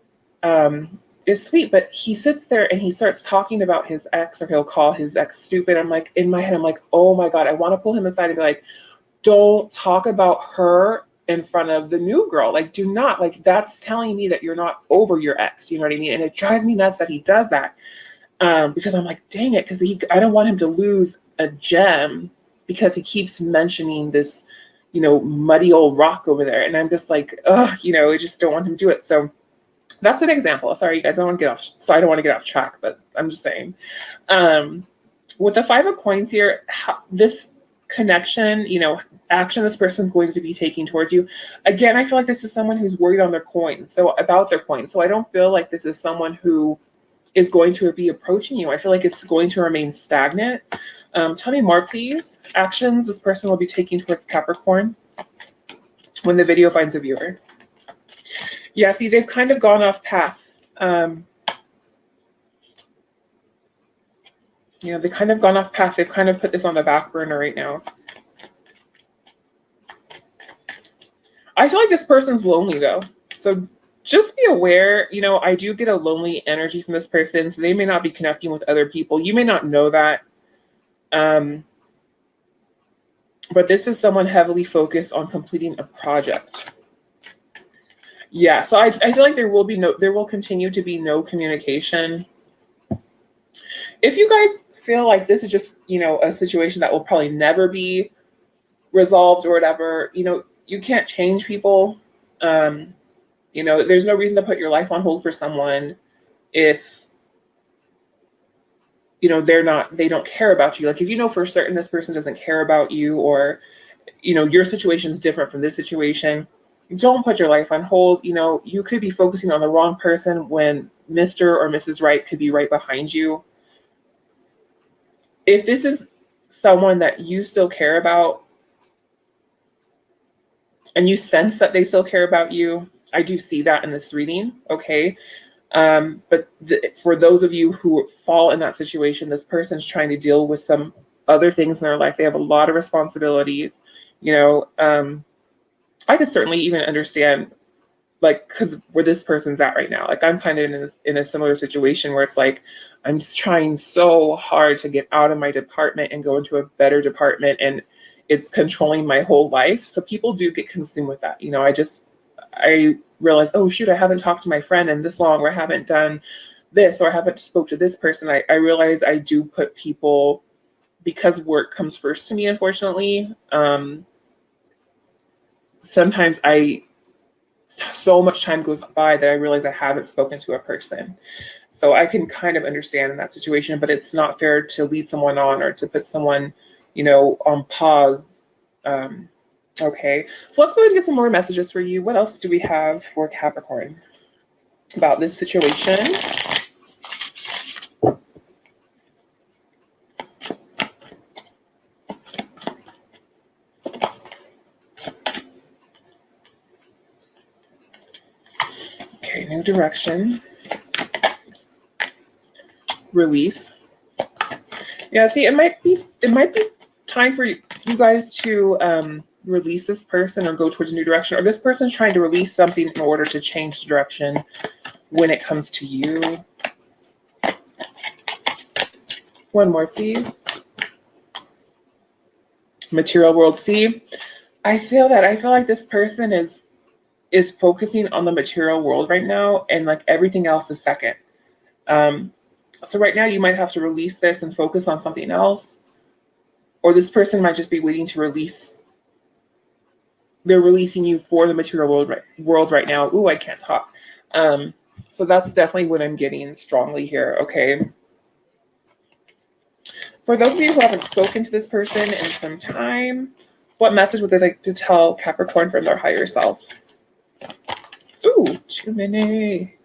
is sweet, but he sits there and he starts talking about his ex, or he'll call his ex stupid. I'm like, in my head, I'm like, oh my God, I want to pull him aside and be like, don't talk about her in front of the new girl. Like, do not, like, that's telling me that you're not over your ex. You know what I mean? And it drives me nuts that he does that. Because I'm like, dang it, because I don't want him to lose a gem because he keeps mentioning this, you know, muddy old rock over there. And I'm just like, you know, I just don't want him to do it. So that's an example. Sorry, you guys, I don't want to get off track, but I'm just saying. With the Five of Coins here, this connection, you know, action this person's going to be taking towards you. Again, I feel like this is someone who's worried on their coins, so about their coins. So I don't feel like this is someone who is going to be approaching you. I feel like it's going to remain stagnant. Tell me more, please. Actions this person will be taking towards Capricorn when the video finds a viewer. Yeah, see, they've kind of gone off path. You know, they kind of gone off path. They've kind of put this on the back burner right now. I feel like this person's lonely though. So just be aware, you know, I do get a lonely energy from this person. So they may not be connecting with other people. You may not know that. But this is someone heavily focused on completing a project. Yeah, so I feel like there will continue to be no communication. If you guys feel like this is just, you know, a situation that will probably never be resolved or whatever, you know, you can't change people. You know, there's no reason to put your life on hold for someone if, you know, they don't care about you. Like if you know for certain this person doesn't care about you, or, you know, your situation is different from this situation, don't put your life on hold. You know, you could be focusing on the wrong person when Mr. or Mrs. Right could be right behind you. If this is someone that you still care about and you sense that they still care about you, I do see that in this reading, okay? But for those of you who fall in that situation, this person's trying to deal with some other things in their life. They have a lot of responsibilities, you know. I could certainly even understand, like, because where this person's at right now, like I'm kind of in a similar situation where it's like I'm trying so hard to get out of my department and go into a better department, and it's controlling my whole life. So people do get consumed with that. You know, I realize, oh shoot, I haven't talked to my friend in this long, or I haven't done this, or I haven't spoke to this person. I realize I do put people, because work comes first to me, unfortunately. Sometimes so much time goes by that I realize I haven't spoken to a person. So I can kind of understand in that situation, but it's not fair to lead someone on or to put someone, you know, on pause. Okay, so let's go ahead and get some more messages for you. What else do we have for Capricorn about this situation? Okay, new direction. Release. Yeah, see, it might be time for you guys to release this person or go towards a new direction, or this person's trying to release something in order to change the direction when it comes to you. One more, please. Material world. See, I feel like this person is focusing on the material world right now, and like everything else is second. So right now you might have to release this and focus on something else, or this person might just be waiting to release. They're releasing you for the material world right now. Ooh, I can't talk. So that's definitely what I'm getting strongly here. Okay. For those of you who haven't spoken to this person in some time, what message would they like to tell Capricorn from their higher self? Ooh, too many.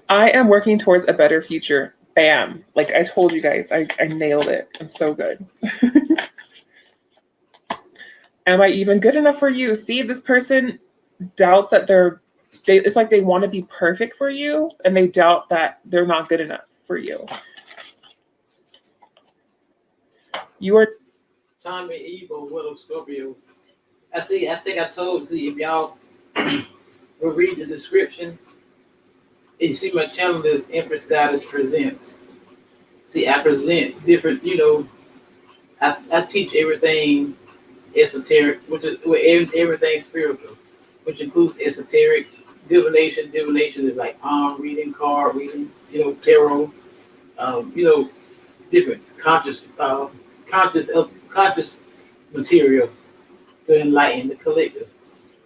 I am working towards a better future. Bam. Like I told you guys, I nailed it. I'm so good. Am I even good enough for you? See, this person doubts that it's like they want to be perfect for you, and they doubt that they're not good enough for you. You are Tommy, Evil, Widow, Scorpio. I think I told you, if y'all will read the description, you see my channel is Empress Goddess Presents. See, I present different, I teach everything esoteric, which is everything spiritual, which includes esoteric, divination. Divination is like palm reading, card reading, tarot, different conscious material to enlighten the collective.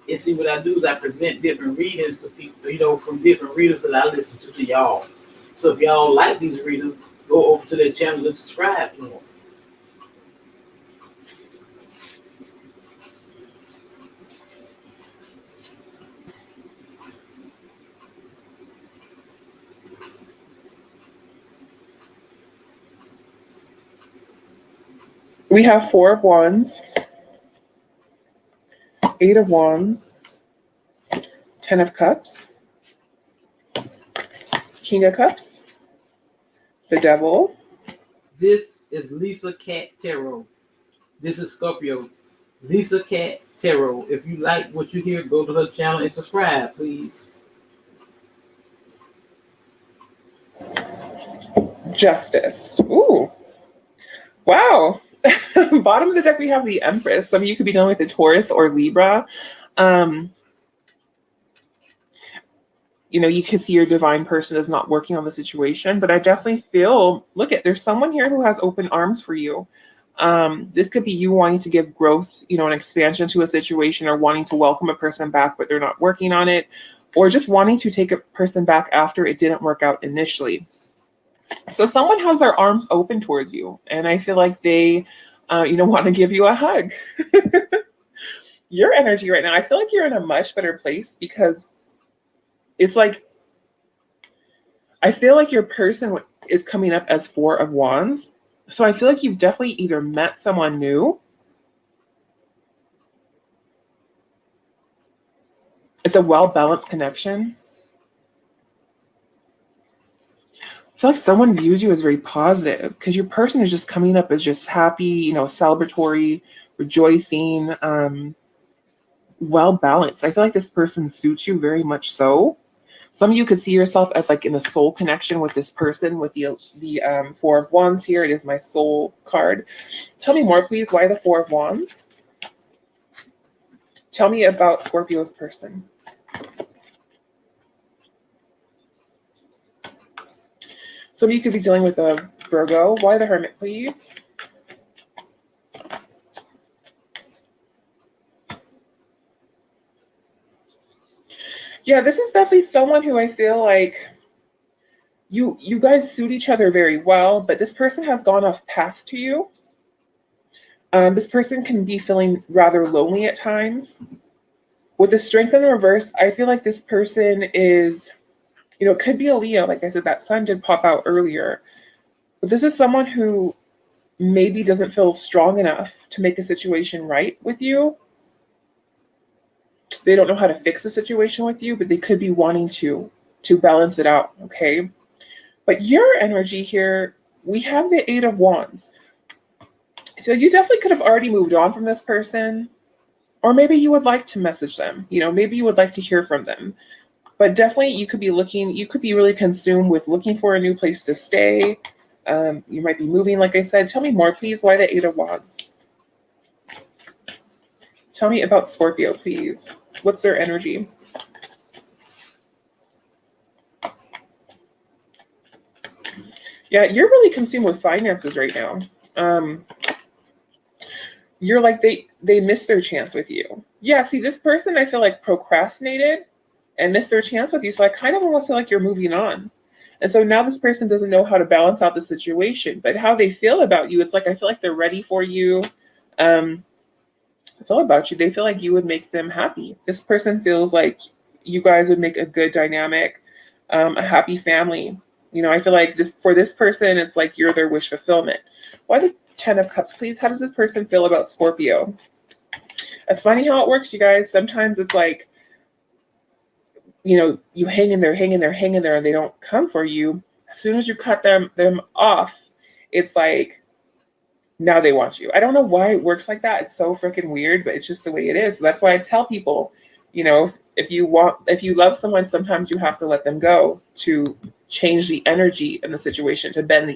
And see, what I do is I present different readings to people, from different readers that I listen to y'all. So if y'all like these readers, go over to their channel and subscribe to them. We have 4 of Wands, 8 of Wands, 10 of Cups, King of Cups, the Devil. This is Lisa Cat Tarot. This is Scorpio. Lisa Cat Tarot. If you like what you hear, go to her channel and subscribe, please. Justice. Ooh. Wow. Bottom of the deck, we have the Empress. Some of you could be dealing with the Taurus or Libra. You can see your divine person is not working on the situation, but I definitely feel, there's someone here who has open arms for you. This could be you wanting to give growth, an expansion to a situation, or wanting to welcome a person back, but they're not working on it, or just wanting to take a person back after it didn't work out initially. So someone has their arms open towards you, and I feel like they, want to give you a hug. Your energy right now, I feel like you're in a much better place, because it's like, I feel like your person is coming up as 4 of Wands. So I feel like you've definitely either met someone new. It's a well-balanced connection. I feel like someone views you as very positive, because your person is just coming up as just happy, celebratory, rejoicing, well-balanced. I feel like this person suits you very much so. Some of you could see yourself as like in a soul connection with this person, with the 4 of Wands here. It is my soul card. Tell me more, please. Why the 4 of Wands? Tell me about Scorpio's person. Some of you could be dealing with a Virgo. Why the Hermit, please? Yeah, this is definitely someone who I feel like you guys suit each other very well, but this person has gone off path to you. This person can be feeling rather lonely at times. With the Strength in the reverse, I feel like this person is, it could be a Leo. Like I said, that sun did pop out earlier. But this is someone who maybe doesn't feel strong enough to make a situation right with you. They don't know how to fix the situation with you, but they could be wanting to to balance it out, okay? But your energy here, we have the Eight of Wands. So you definitely could have already moved on from this person, or maybe you would like to message them. You know, maybe you would like to hear from them. But definitely you could be really consumed with looking for a new place to stay. You might be moving, like I said. Tell me more, please. Why the Eight of Wands? Tell me about Scorpio, please. What's their energy? Yeah, you're really consumed with finances right now. You're like, they missed their chance with you. Yeah, see, this person I feel like procrastinated and missed their chance with you. So I kind of almost feel like you're moving on. And so now this person doesn't know how to balance out the situation, but how they feel about you, it's like, I feel like they're ready for you. I feel about you. They feel like you would make them happy. This person feels like you guys would make a good dynamic, a happy family. You know, I feel like for this person, it's like you're their wish fulfillment. Why the 10 of Cups, please? How does this person feel about Scorpio? It's funny how it works, you guys. Sometimes it's like, you know, you hang in there, and they don't come for you. As soon as you cut them off, it's like, now they want you. I don't know why it works like that. It's so freaking weird, but it's just the way it is. That's why I tell people, you know, if you love someone, sometimes you have to let them go to change the energy in the situation, to bend the